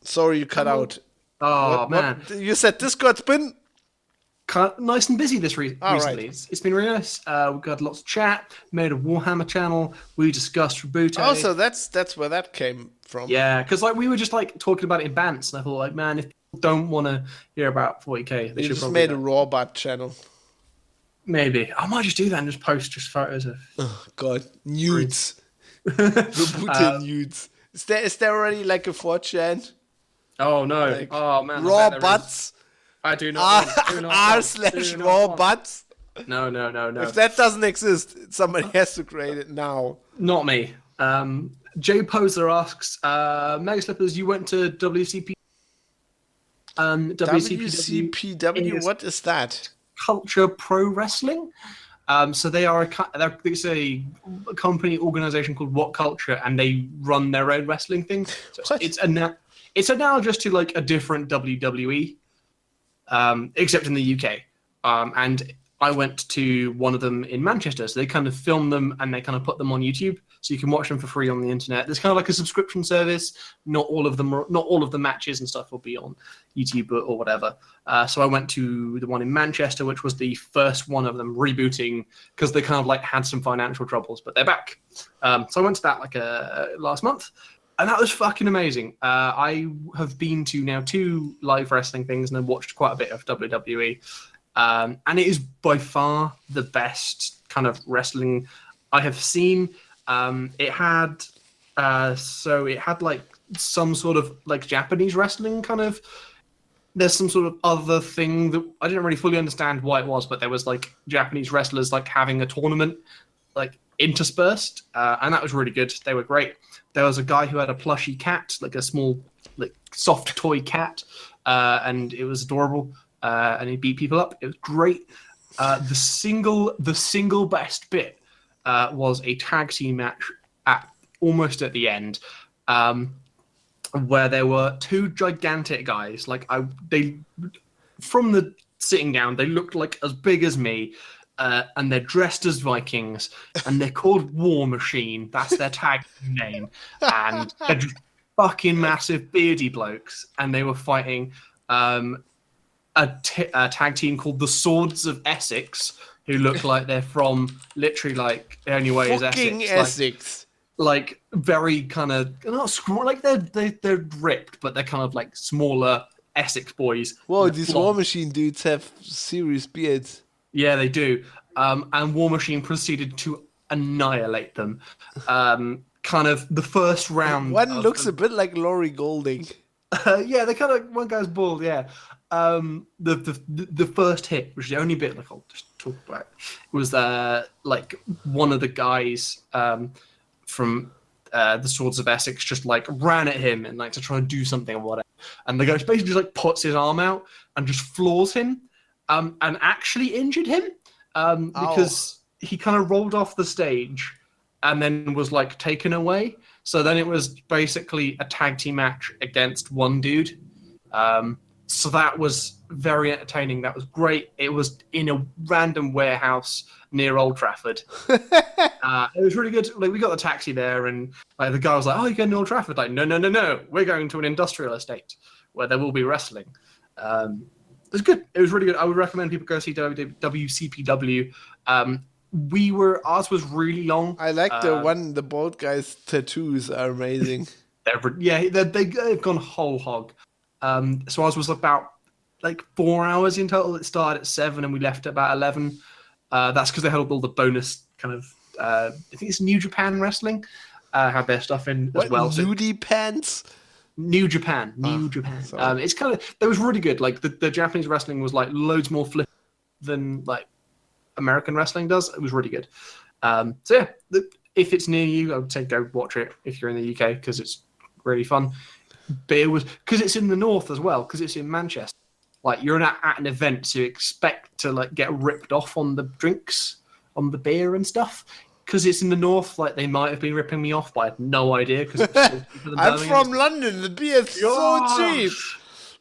sorry you cut out. Oh, man. You said Discord's been Nice and busy this All recently. right. It's been really nice. We've got lots of chat, made a Warhammer channel. We discussed Reboot. Oh, so that's where that came from. Yeah, because we were just talking about it in Bants, and I thought man, if people don't want to hear about 40k, they You should just probably made a Rawbot channel. maybe. I might just do that and just post just photos of. Oh God, nudes. Reboot nudes. Is there already like a 4chan? Oh no! Like, Oh man! Raw I bet there is. butts. I do not. do not want, r/ do not raw want. butts. No. If that doesn't exist, somebody has to create it now. Not me. Jay Poser asks, Mega Slippers, you went to WCP. WCPW, what is that? Culture Pro Wrestling. So it's a company organization called What Culture, and they run their own wrestling thing. So What? it's analogous to like a different WWE, except in the UK. And I went to one of them in Manchester, so they kind of film them and they kind of put them on YouTube, so you can watch them for free on the internet. There's kind of like a subscription service. Not all of the matches and stuff will be on YouTube or whatever. So I went to the one in Manchester, which was the first one of them rebooting because they kind of like had some financial troubles, but they're back. So I went to that last month. And that was fucking amazing. I have been to now 2 live wrestling things and I've watched quite a bit of WWE. And it is by far the best kind of wrestling I have seen. It had like some sort of like Japanese wrestling kind of. There's some sort of other thing that I didn't really fully understand why it was, but there was like Japanese wrestlers like having a tournament like interspersed, and that was really good. They were great. There was a guy who had a plushy cat, like a small like soft toy cat, and it was adorable. And he beat people up. It was great. The single best bit was a tag team match almost at the end, where there were 2 gigantic guys. They from the sitting down, they looked like as big as me, and they're dressed as Vikings, and they're called War Machine. That's their tag name, and they're just fucking massive beardy blokes, and they were fighting. a tag team called the Swords of Essex, who look like they're from literally like the only way is Fucking Essex. Essex. Like very kind of not scrawl, like they're ripped, but they're kind of like smaller Essex boys. Whoa, these War Machine dudes have serious beards. Yeah, they do. And War Machine proceeded to annihilate them. Kind of the first round. One looks a bit like Laurie Golding. Yeah, they kind of one guy's bald. Yeah. The first hit, which is the only bit like I'll just talk about, was like one of the guys from the Swords of Essex just like ran at him and like to try and do something or whatever, and the guy basically just like puts his arm out and just floors him, and actually injured him because he kind of rolled off the stage and then was like taken away. So then it was basically a tag team match against one dude. So that was very entertaining. That was great. It was in a random warehouse near Old Trafford. It was really good. Like we got the taxi there, and like the guy was like, "Oh, you're going to Old Trafford?" Like, no. We're going to an industrial estate where there will be wrestling. It was good. It was really good. I would recommend people go see WCPW. Ours was really long. I like the bald guy's tattoos are amazing. They've gone whole hog. So ours was about like 4 hours in total. It started at 7 and we left at about 11. That's because they had all the bonus kind of. I think it's New Japan Wrestling. Had their stuff in as well. Nudie pants. New Japan. It's kind of. It was really good. Like the Japanese wrestling was like loads more flip than like American wrestling does. It was really good. So yeah, if it's near you, I would say go watch it if you're in the UK because it's really fun. But it was because it's in the north as well, because it's in Manchester. Like you're at an event, so you expect to like get ripped off on the drinks, on the beer and stuff. Because it's in the north, like they might have been ripping me off, but I had no idea. Because I'm from London. The beer's so cheap.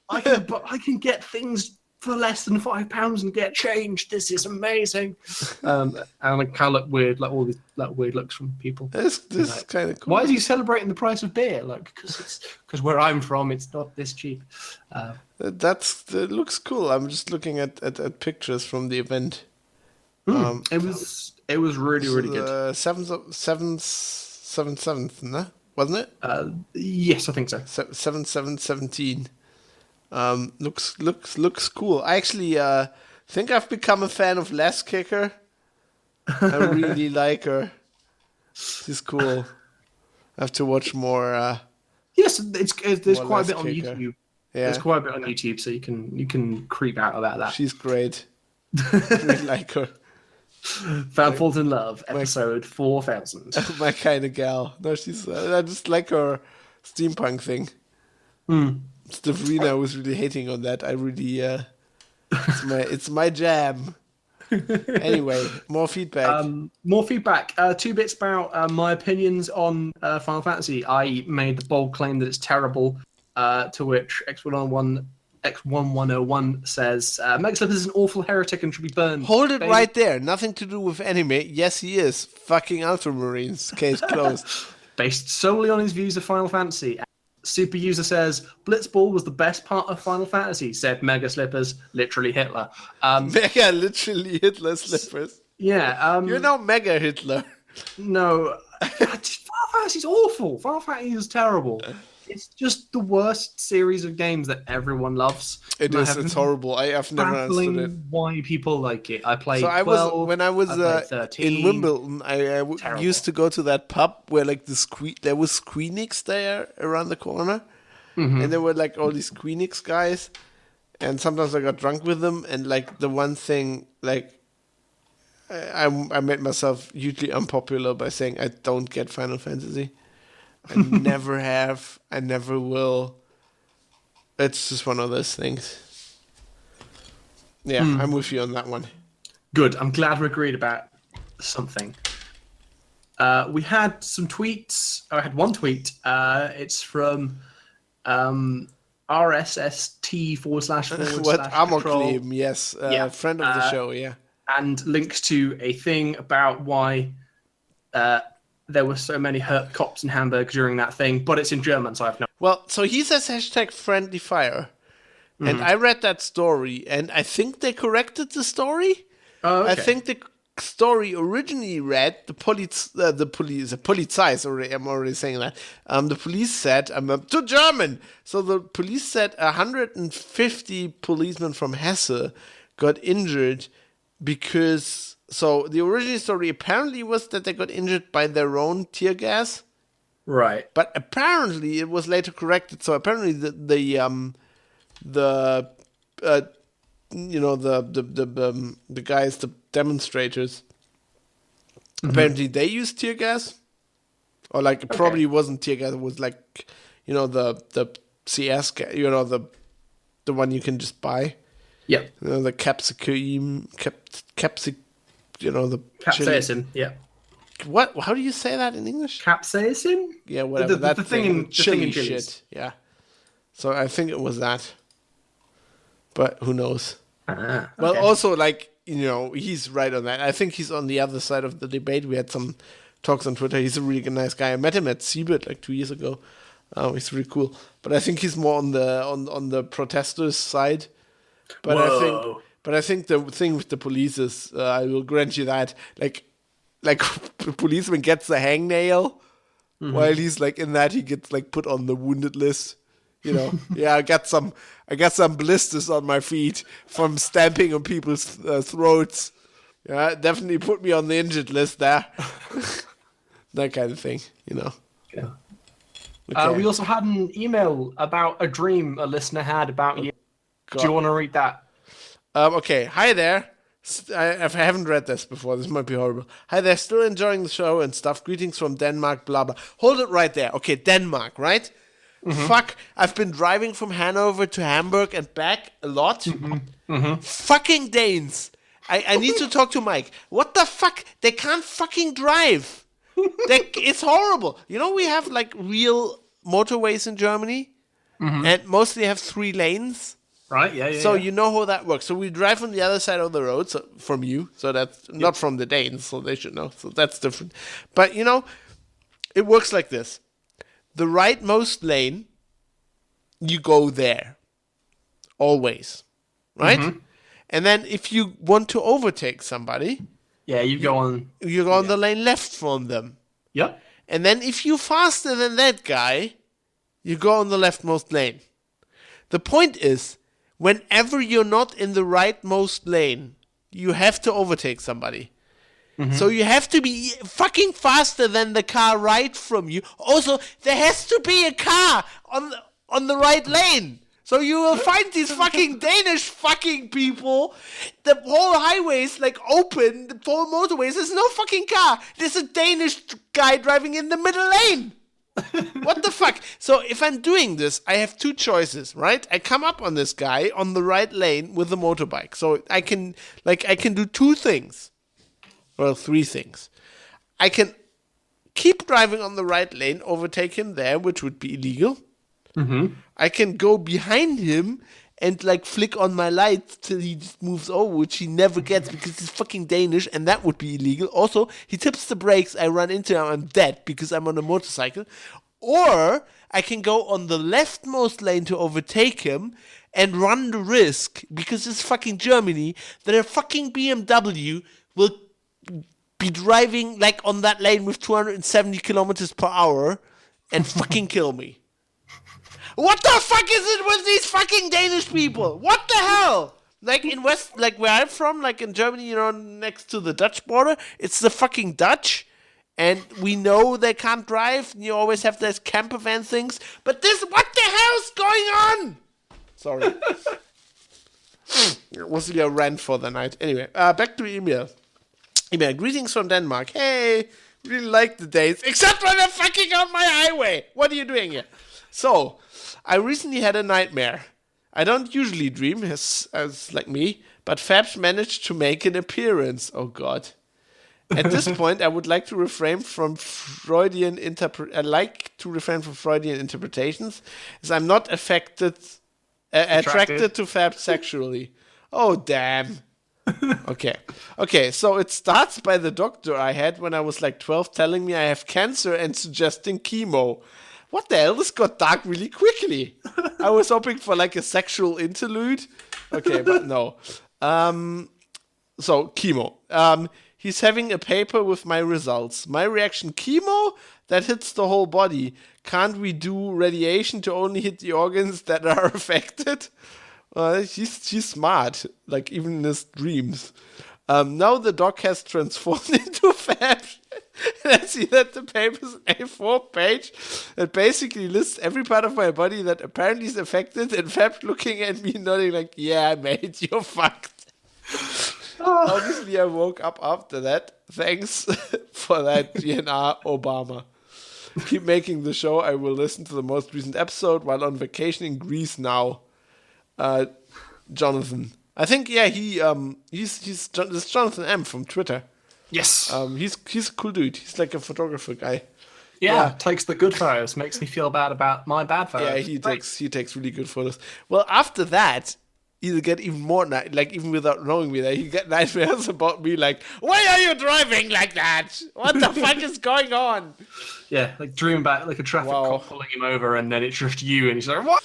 I can get things for less than £5 and get change. This is amazing. And I kind of look weird, like all these like weird looks from people. This is like, kind of cool. Why is he celebrating the price of beer? Like because where I'm from, it's not this cheap. That looks cool. I'm just looking at pictures from the event. It was really good. 7/7/17, no? Wasn't it? Yes, I think so. 7/7/17. Looks cool. I actually think I've become a fan of Les Kicker. I really like her. She's cool. I have to watch more. Yes, there's quite a bit on Kicker. YouTube. Yeah. There's quite a bit on YouTube, so you can creep out about that. She's great. I really like her. Found Fault in Love, episode 4000. My kind of gal. No, I just like her steampunk thing. Stevrina was really hating on that. I really, it's my jam. Anyway, more feedback. Two bits about my opinions on Final Fantasy. I made the bold claim that it's terrible, to which X1101 says, Megaslip is an awful heretic and should be burned. Hold it right there. Nothing to do with anime. Yes, he is. Fucking Ultramarines. Case closed. Based solely on his views of Final Fantasy. Super User says, Blitzball was the best part of Final Fantasy, said Mega Slippers, literally Hitler. Mega literally Hitler slippers. Yeah. You're now Mega Hitler. No. Final Fantasy's awful. Final Fantasy is terrible. It's just the worst series of games that everyone loves. It is. It's horrible. I've never understood it. Why people like it. I played. So 12, when I was 13, in Wimbledon, I used to go to that pub where like there was Squeenix there around the corner, and there were like all these Squeenix guys, and sometimes I got drunk with them, and like the one thing like I made myself hugely unpopular by saying I don't get Final Fantasy. I never have. I never will. It's just one of those things. Yeah, I'm with you on that one. Good. I'm glad we agreed about something. We had some tweets. I had one tweet. It's from RSST// What Amocleme, yes. Friend of the show, yeah. And links to a thing about why there were so many hurt cops in Hamburg during that thing, but it's in German, so I have no... Well, so he says hashtag friendly fire. And I read that story, and I think they corrected the story. Oh, okay. I think the story originally read the Polizei. Sorry, I'm already saying that. The police said, I'm too German. So the police said 150 policemen from Hesse got injured because. So the original story apparently was that they got injured by their own tear gas. Right. But apparently it was later corrected. So apparently the guys, the demonstrators, apparently they used tear gas, or like it probably wasn't tear gas. It was like, the CS gas, the one you can just buy. Yeah. The capsicum, the Capsaicin. Yeah. What? How do you say that in English? Capsaicin? Yeah, whatever. The thing in chili chilies. shit. Yeah. So I think it was that. But who knows? Okay. Well, also, he's right on that. I think he's on the other side of the debate. We had some talks on Twitter. He's a really nice guy. I met him at Seabird 2 years ago. He's really cool. But I think he's more on the protesters' side. But Whoa. I think the thing with the police is, I will grant you that, like a policeman gets a hangnail, while he's in that, he gets put on the wounded list. Yeah, I got some blisters on my feet from stamping on people's throats. Yeah, definitely put me on the injured list there. That kind of thing, Yeah. Okay. We also had an email about a dream a listener had about you. God. Do you want to read that? Okay, hi there. I haven't read this before. This might be horrible. Hi there, still enjoying the show and stuff. Greetings from Denmark, blah, blah. Hold it right there. Okay, Denmark, right? Fuck, I've been driving from Hanover to Hamburg and back a lot. Fucking Danes. I need to talk to Mike. What the fuck? They can't fucking drive. It's horrible. We have real motorways in Germany, and mostly have 3 lanes. Right, yeah. So you know how that works. So we drive on the other side of the road, so from you. So that's not from the Danes, so they should know. So that's different. But, it works like this. The rightmost lane, you go there. Always. Right? And then if you want to overtake somebody... Yeah, you go on the lane left from them. Yep. And then if you're faster than that guy, you go on the leftmost lane. The point is, whenever you're not in the rightmost lane, you have to overtake somebody. So you have to be fucking faster than the car right from you. Also, there has to be a car on the right lane. So you will find these fucking Danish fucking people. The whole highway's open, the whole motorways, there's no fucking car. There's a Danish guy driving in the middle lane. What the fuck? So if I'm doing this, I have 2 choices, right? I come up on this guy on the right lane with a motorbike. So I can do 2 things. Well, 3 things. I can keep driving on the right lane, overtake him there, which would be illegal. I can go behind him and flick on my lights till he just moves over, which he never gets because he's fucking Danish, and that would be illegal. Also, he tips the brakes, I run into him, I'm dead because I'm on a motorcycle. Or I can go on the leftmost lane to overtake him and run the risk, because it's fucking Germany, that a fucking BMW will be driving on that lane with 270 kilometers per hour and fucking kill me. What the fuck is it with these fucking Danish people? What the hell? In West, where I'm from, in Germany, next to the Dutch border, it's the fucking Dutch. And we know they can't drive. And you always have those camper van things. But what the hell's going on? Sorry. It was a rant for the night. Anyway, back to email. Greetings from Denmark. Hey, really like the days. Except when they're fucking on my highway. What are you doing here? So, I recently had a nightmare. I don't usually dream, as like me, but Fabs managed to make an appearance. Oh, God. At this point, I would like to refrain from Freudian interpretations, as I'm not attracted to Fabs sexually. Oh, damn. Okay, so it starts by the doctor I had when I was 12 telling me I have cancer and suggesting chemo. what the hell? This got dark really quickly. I was hoping for like a sexual interlude. Okay, but no. So, chemo. He's having a paper with my results. My reaction, chemo? That hits the whole body. Can't we do radiation to only hit the organs that are affected? She's smart, like even in his dreams. Now the doc has transformed into Fab. And I see that the paper's an A4 page that basically lists every part of my body that apparently is affected, and Fab looking at me nodding like, yeah, mate, you're fucked. Obviously, I woke up after that. Thanks for that, GNR Obama. Keep making the show. I will listen to the most recent episode while on vacation in Greece now. Jonathan. I think, yeah, he's this Jonathan M from Twitter. Yes. He's a cool dude. He's like a photographer guy. Yeah, takes the good photos. Makes me feel bad about my bad photos. Yeah, he takes really good photos. Well, after that, he'll get even more like even without knowing me, that he get nightmares about me. Like, why are you driving like that? What the fuck is going on? Yeah, like dream about like a traffic cop pulling him over, and then it's just you, and he's like, what?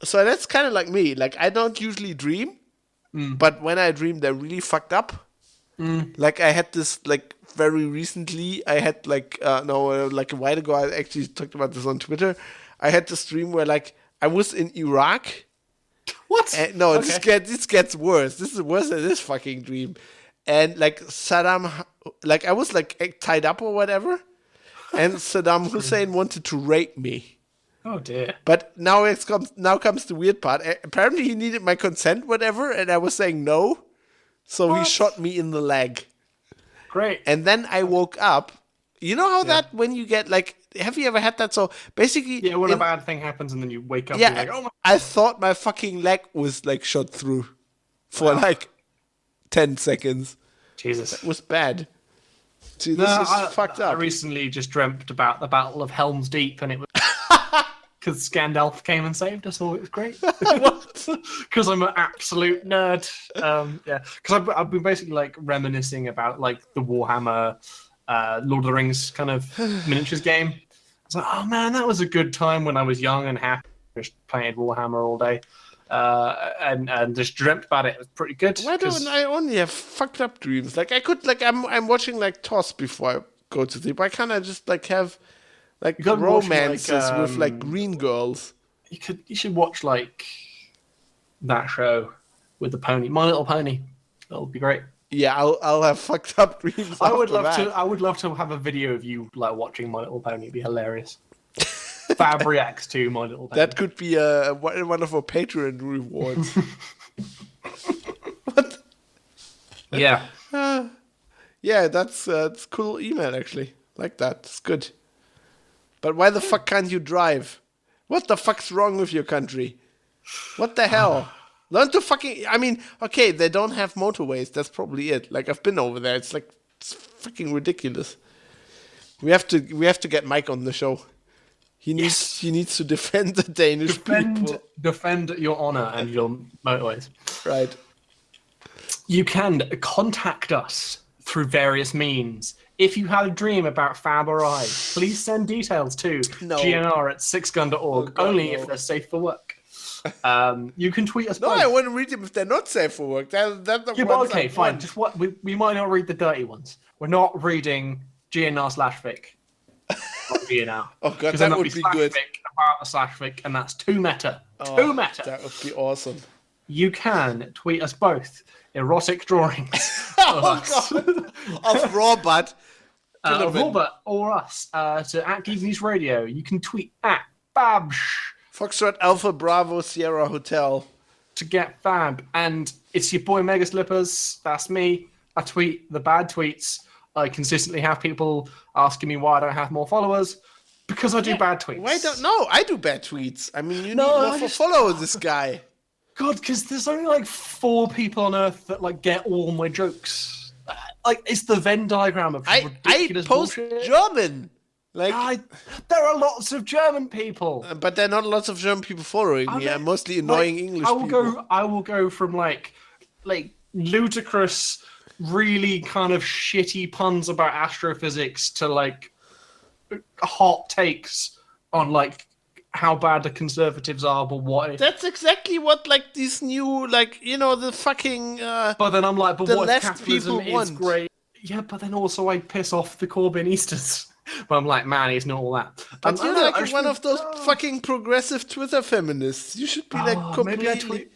So that's kind of like me. Like, I don't usually dream, but when I dream, they're really fucked up. Like, I had this, like, very recently, I had, like, like a while ago, I actually talked about this on Twitter. I had this dream where, like, I was in Iraq. What? This gets worse. This is worse than this fucking dream. And, like, Saddam, like, I was, like, tied up or whatever, and Saddam Hussein wanted to rape me. Oh dear! But now comes the weird part. Apparently, he needed my consent, whatever, and I was saying no. So he shot me in the leg. Great. And then I woke up. You know how that when you get like, have you ever had that? So basically, when a bad thing happens and then you wake up. Yeah, and you're like, oh my. I thought my fucking leg was like shot through for like 10 seconds. Jesus, it was bad. See, this is fucked up. I recently just dreamt about the Battle of Helm's Deep, and it was. Because Scandalf came and saved us all. It was great. Because I'm an absolute nerd. Because I've been basically like reminiscing about like the Warhammer, Lord of the Rings kind of miniatures game. I was like, oh man, that was a good time when I was young and happy, just playing Warhammer all day, and just dreamt about it. It was pretty good. Why don't I only have fucked up dreams? Like I could, like I'm watching like TOS before I go to sleep. Why can't I just like have like romances with like green girls? You should watch like that show with the pony, My Little Pony. That'll be great. Yeah, I'll have fucked up dreams. I would love to have a video of you like watching My Little Pony. It'd be hilarious. Fab reacts to My Little Pony. That could be one of our Patreon rewards. What? Yeah. Yeah, that's cool email actually. Like that. It's good. But why the fuck can't you drive? What the fuck's wrong with your country? What the hell? Learn to fucking... I mean, okay, they don't have motorways. That's probably it. Like, I've been over there. It's like... It's fucking ridiculous. We have to get Mike on the show. He needs to defend the Danish people. Defend your honor and your motorways. Right. You can contact us through various means. If you had a dream about Fab or I, please send details to GNR at sixgun.org, if they're safe for work. You can tweet us. No, both. I want to read them if they're not safe for work. Okay, fine. Just what we might not read the dirty ones. We're not reading GNR/fic. Not GNR. Oh god, that would be good. About the /fic, and that's too meta. Too meta. That would be awesome. You can tweet us both erotic drawings of Robert. Robert or us to @Geek Radio. You can tweet @Babsh. Foxtrot Alpha Bravo Sierra Hotel. To get Fab. And it's your boy Mega Slippers. That's me. I tweet the bad tweets. I consistently have people asking me why I don't have more followers. Because I do bad tweets. I do bad tweets. I mean, you need more to follow this guy. God, because there's only like 4 people on Earth that like get all my jokes. Like, it's the Venn diagram of ridiculous bullshit. I post German. Like, there are lots of German people, but there are not lots of German people following me. I'm mostly annoying English people. I will go from like ludicrous, really kind of shitty puns about astrophysics to like hot takes on like how bad the Conservatives are, but what if... That's exactly what like these new the fucking. But then I'm like, but the what if left capitalism people is want. great? Yeah, but then also I piss off the Corbynistas. But I'm like, man, he's not all that. But I you're don't know, I like just one think- of those fucking progressive Twitter feminists. You should be like Maybe I completely. tweet,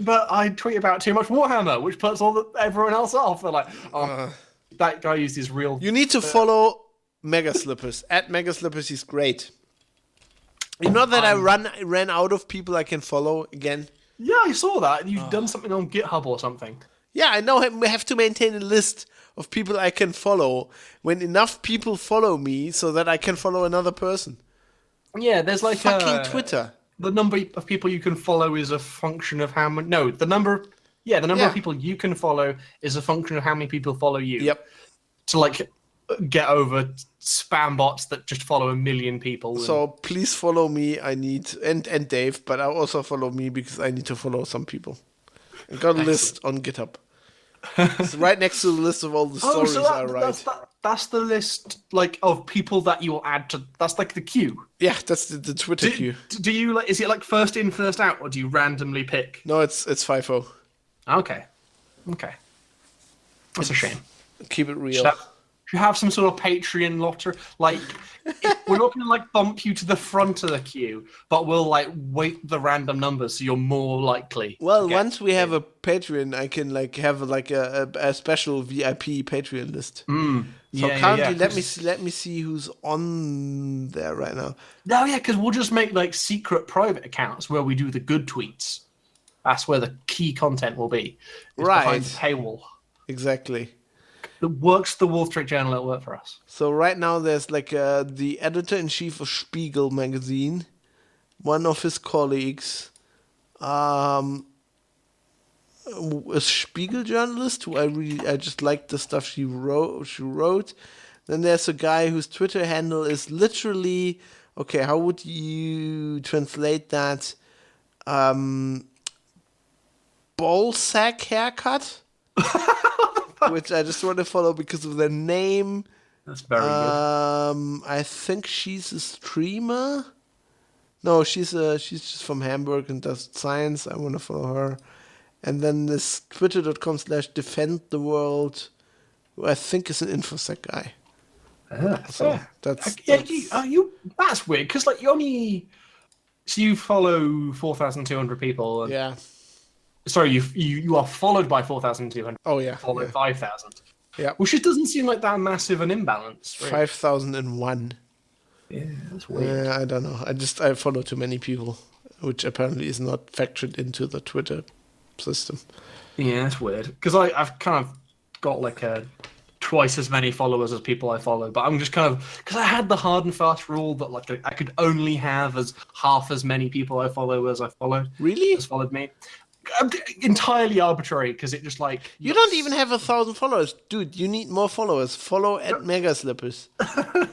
but I tweet about too much Warhammer, which puts everyone else off. They're like, that guy used his real. You need to follow Mega Slippers. At Mega Slippers, he's great. You know that I ran out of people I can follow again. Yeah, I saw that. You've done something on GitHub or something. Yeah, I know. I have to maintain a list of people I can follow when enough people follow me, so that I can follow another person. Yeah, there's like Fucking Twitter. The number of people you can follow is a function of how many. No, the number. Yeah, the number of people you can follow is a function of how many people follow you. Yep. To like get over spam bots that just follow 1 million people. So please follow me. I need and Dave, but I also follow me because I need to follow some people. I got a list on GitHub. It's right next to the list of all the stories I write. That's the list like of people that you will add to. That's like the queue. Yeah, that's the Twitter queue. Do you like? Is it like first in, first out, or do you randomly pick? No, it's FIFO. Okay. That's a shame. Keep it real. Should have some sort of Patreon lottery. Like, we're not going to like bump you to the front of the queue, but we'll like weight the random numbers so you're more likely. Well, once we have a Patreon, I can like have like a special VIP Patreon list. So currently, let me see who's on there right now. No, yeah, because we'll just make like secret private accounts where we do the good tweets. That's where the key content will be. Right. Behind the paywall. Exactly. It works the Wall Street Journal at work for us. So right now there's like the editor-in-chief of Spiegel magazine, one of his colleagues, a Spiegel journalist who I just liked the stuff she wrote. Then there's a guy whose Twitter handle is literally, okay, how would you translate that? Ball sack haircut. Which I just want to follow because of their name. That's very good. I think she's a streamer. No, she's just from Hamburg and does science. I want to follow her. And then this twitter.com/defendtheworld, who I think is an InfoSec guy. So that's that's weird because like you follow 4,200 people. And, yeah. Sorry, you are followed by 4,200. Oh yeah. Followed 5,000. Yeah. Which just doesn't seem like that massive an imbalance. Really. 5,001. Yeah, that's weird. I don't know. I follow too many people, which apparently is not factored into the Twitter system. Yeah, that's weird. Because I've kind of got like twice as many followers as people I follow, but I'm just kind of because I had the hard and fast rule that like I could only have as half as many people I follow as I followed. Really? As followed me. Entirely arbitrary because it just like you don't even have 1,000 followers, dude. You need more followers. Follow at Mega Slippers.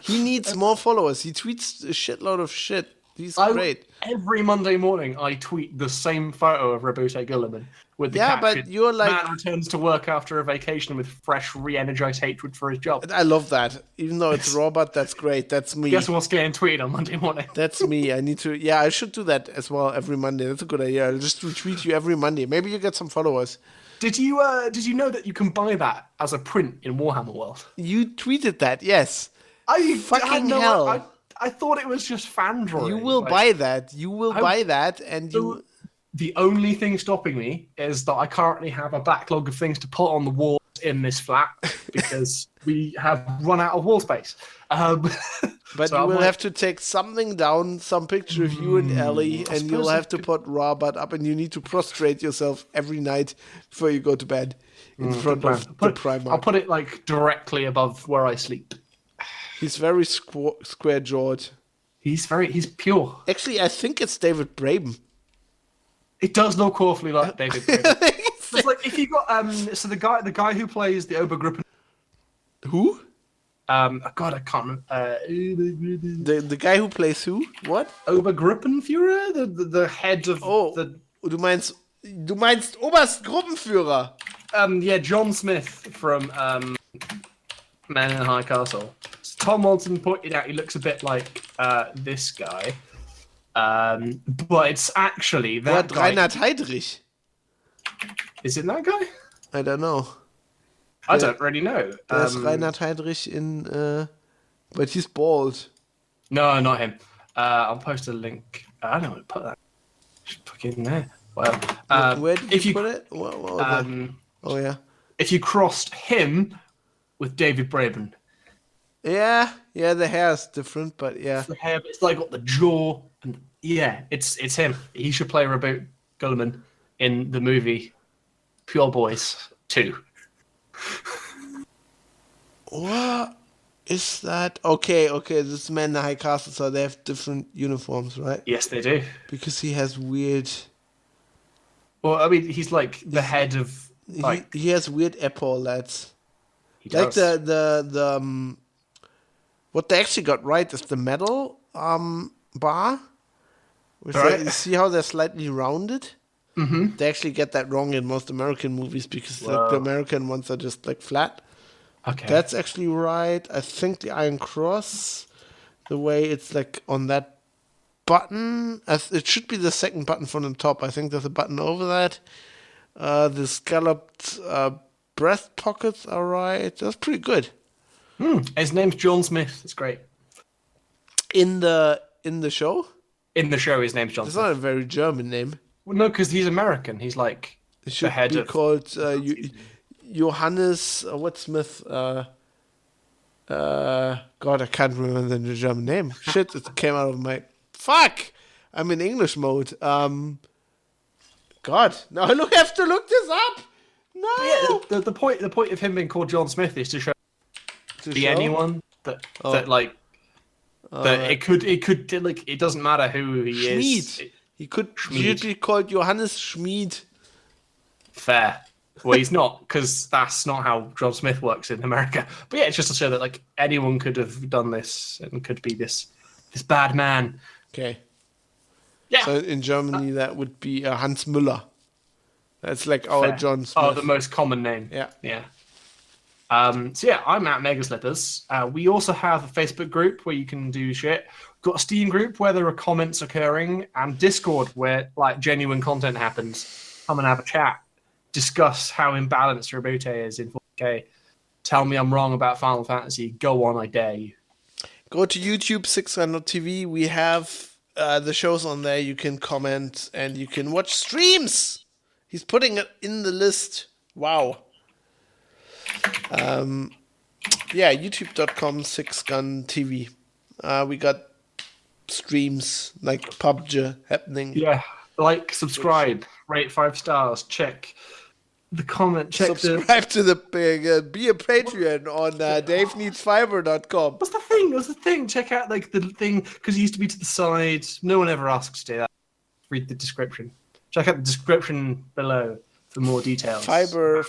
He needs more followers. He tweets a shitload of shit. He's great. Every Monday morning, I tweet the same photo of Rabute Gulliman with the caption, but you're like man returns to work after a vacation with fresh, re-energized hatred for his job. I love that. Even though it's Robert, that's great. That's me. Guess what's getting tweeted on Monday morning? That's me. I need to. Yeah, I should do that as well every Monday. That's a good idea. I'll just retweet you every Monday. Maybe you get some followers. Did you know that you can buy that as a print in Warhammer World? You tweeted that, yes. Fucking hell. I thought it was just fan drawing. You will buy that. You will buy that, and you. The only thing stopping me is that I currently have a backlog of things to put on the walls in this flat because we have run out of wall space. But so you will have to take something down, some picture of you and Ellie, and you'll have to put Robert up, and you need to prostrate yourself every night before you go to bed in front of the Primark. I'll put it like directly above where I sleep. He's very square-jawed. He's pure. Actually, I think it's David Braben. It does look awfully like David Braben. It's like if you got so the guy who plays the Obergruppen. Who? God, I can't remember. The guy who plays who? What? Obergruppenführer, the head of the. Du meinst Oberstgruppenführer? Yeah, John Smith from Man in the High Castle. So Tom Walton pointed out he looks a bit like this guy. But it's actually that guy. Reinhard Heydrich. Is it that guy? I don't know. I don't really know. There's Reinhard Heydrich in, but he's bald. No, not him. I'll post a link. I don't know where to put that. Just put it in there. Well, Where did you put it? What was that? Oh yeah. If you crossed him with David Braben. Yeah, the hair is different, but yeah. The hair, it's like got the jaw, and yeah, it's him. He should play Robert Gulliman in the movie Pure Boys 2. What is that? Okay, this is Man in the High Castle, so they have different uniforms, right? Yes, they do. Because he has weird. Well, I mean, he's like the head of like. He has weird epaulets. He Like does. the what they actually got right is the metal bar. Right. You see how they're slightly rounded? Mm-hmm. They actually get that wrong in most American movies because like, the American ones are just like flat. Okay. That's actually right. I think the Iron Cross, the way it's like on that button, it should be the second button from the top. I think there's a button over that. The scalloped breast pockets are right. That's pretty good. His name's John Smith. It's great. In the show, In the show, his name's John it's Smith. not a very German name. Well, no, because he's American. He's like It the should head be of. called Johannes. What Smith? God, I can't remember the German name. Shit, it came out of my. Fuck! I'm in English mode. God, now I have to look this up. No. Yeah, the point of him being called John Smith is to show To be show? anyone that like that it could like it doesn't matter who he is. Schmied. He could Schmied. be called Johannes Schmied. Fair. Well, he's not, because that's not how John Smith works in America. But yeah, it's just to show that like anyone could have done this and could be this bad man. Okay. Yeah. So in Germany, that would be Hans Müller. That's like our Fair. John Smith. Oh, the most common name. Yeah. Yeah. So yeah, I'm at Mega Slippers. We also have a Facebook group where you can do shit. We've got a Steam group where there are comments occurring, and Discord where like genuine content happens. Come and have a chat. Discuss how imbalanced Reboot is in 4K. Tell me I'm wrong about Final Fantasy. Go on, I dare you. Go to YouTube 600TV. We have the shows on there. You can comment and you can watch streams. He's putting it in the list. Wow. Yeah, youtube.com 6GunTV. We got streams like PUBG happening. Yeah, like, subscribe, rate 5 stars, check the comment, check Subscribe to the be a Patreon on DaveNeedsFiber.com. What's the thing? Check out like the thing, because it used to be to the side. No one ever asks to do that. Read the description. Check out the description below for more details. Fiber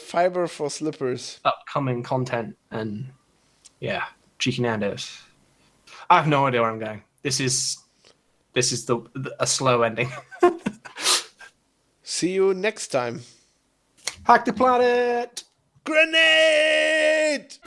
for slippers. Upcoming content and yeah, cheeky Nando's. I have no idea where I'm going. This is a slow ending. See you next time. Hack the planet! Grenade!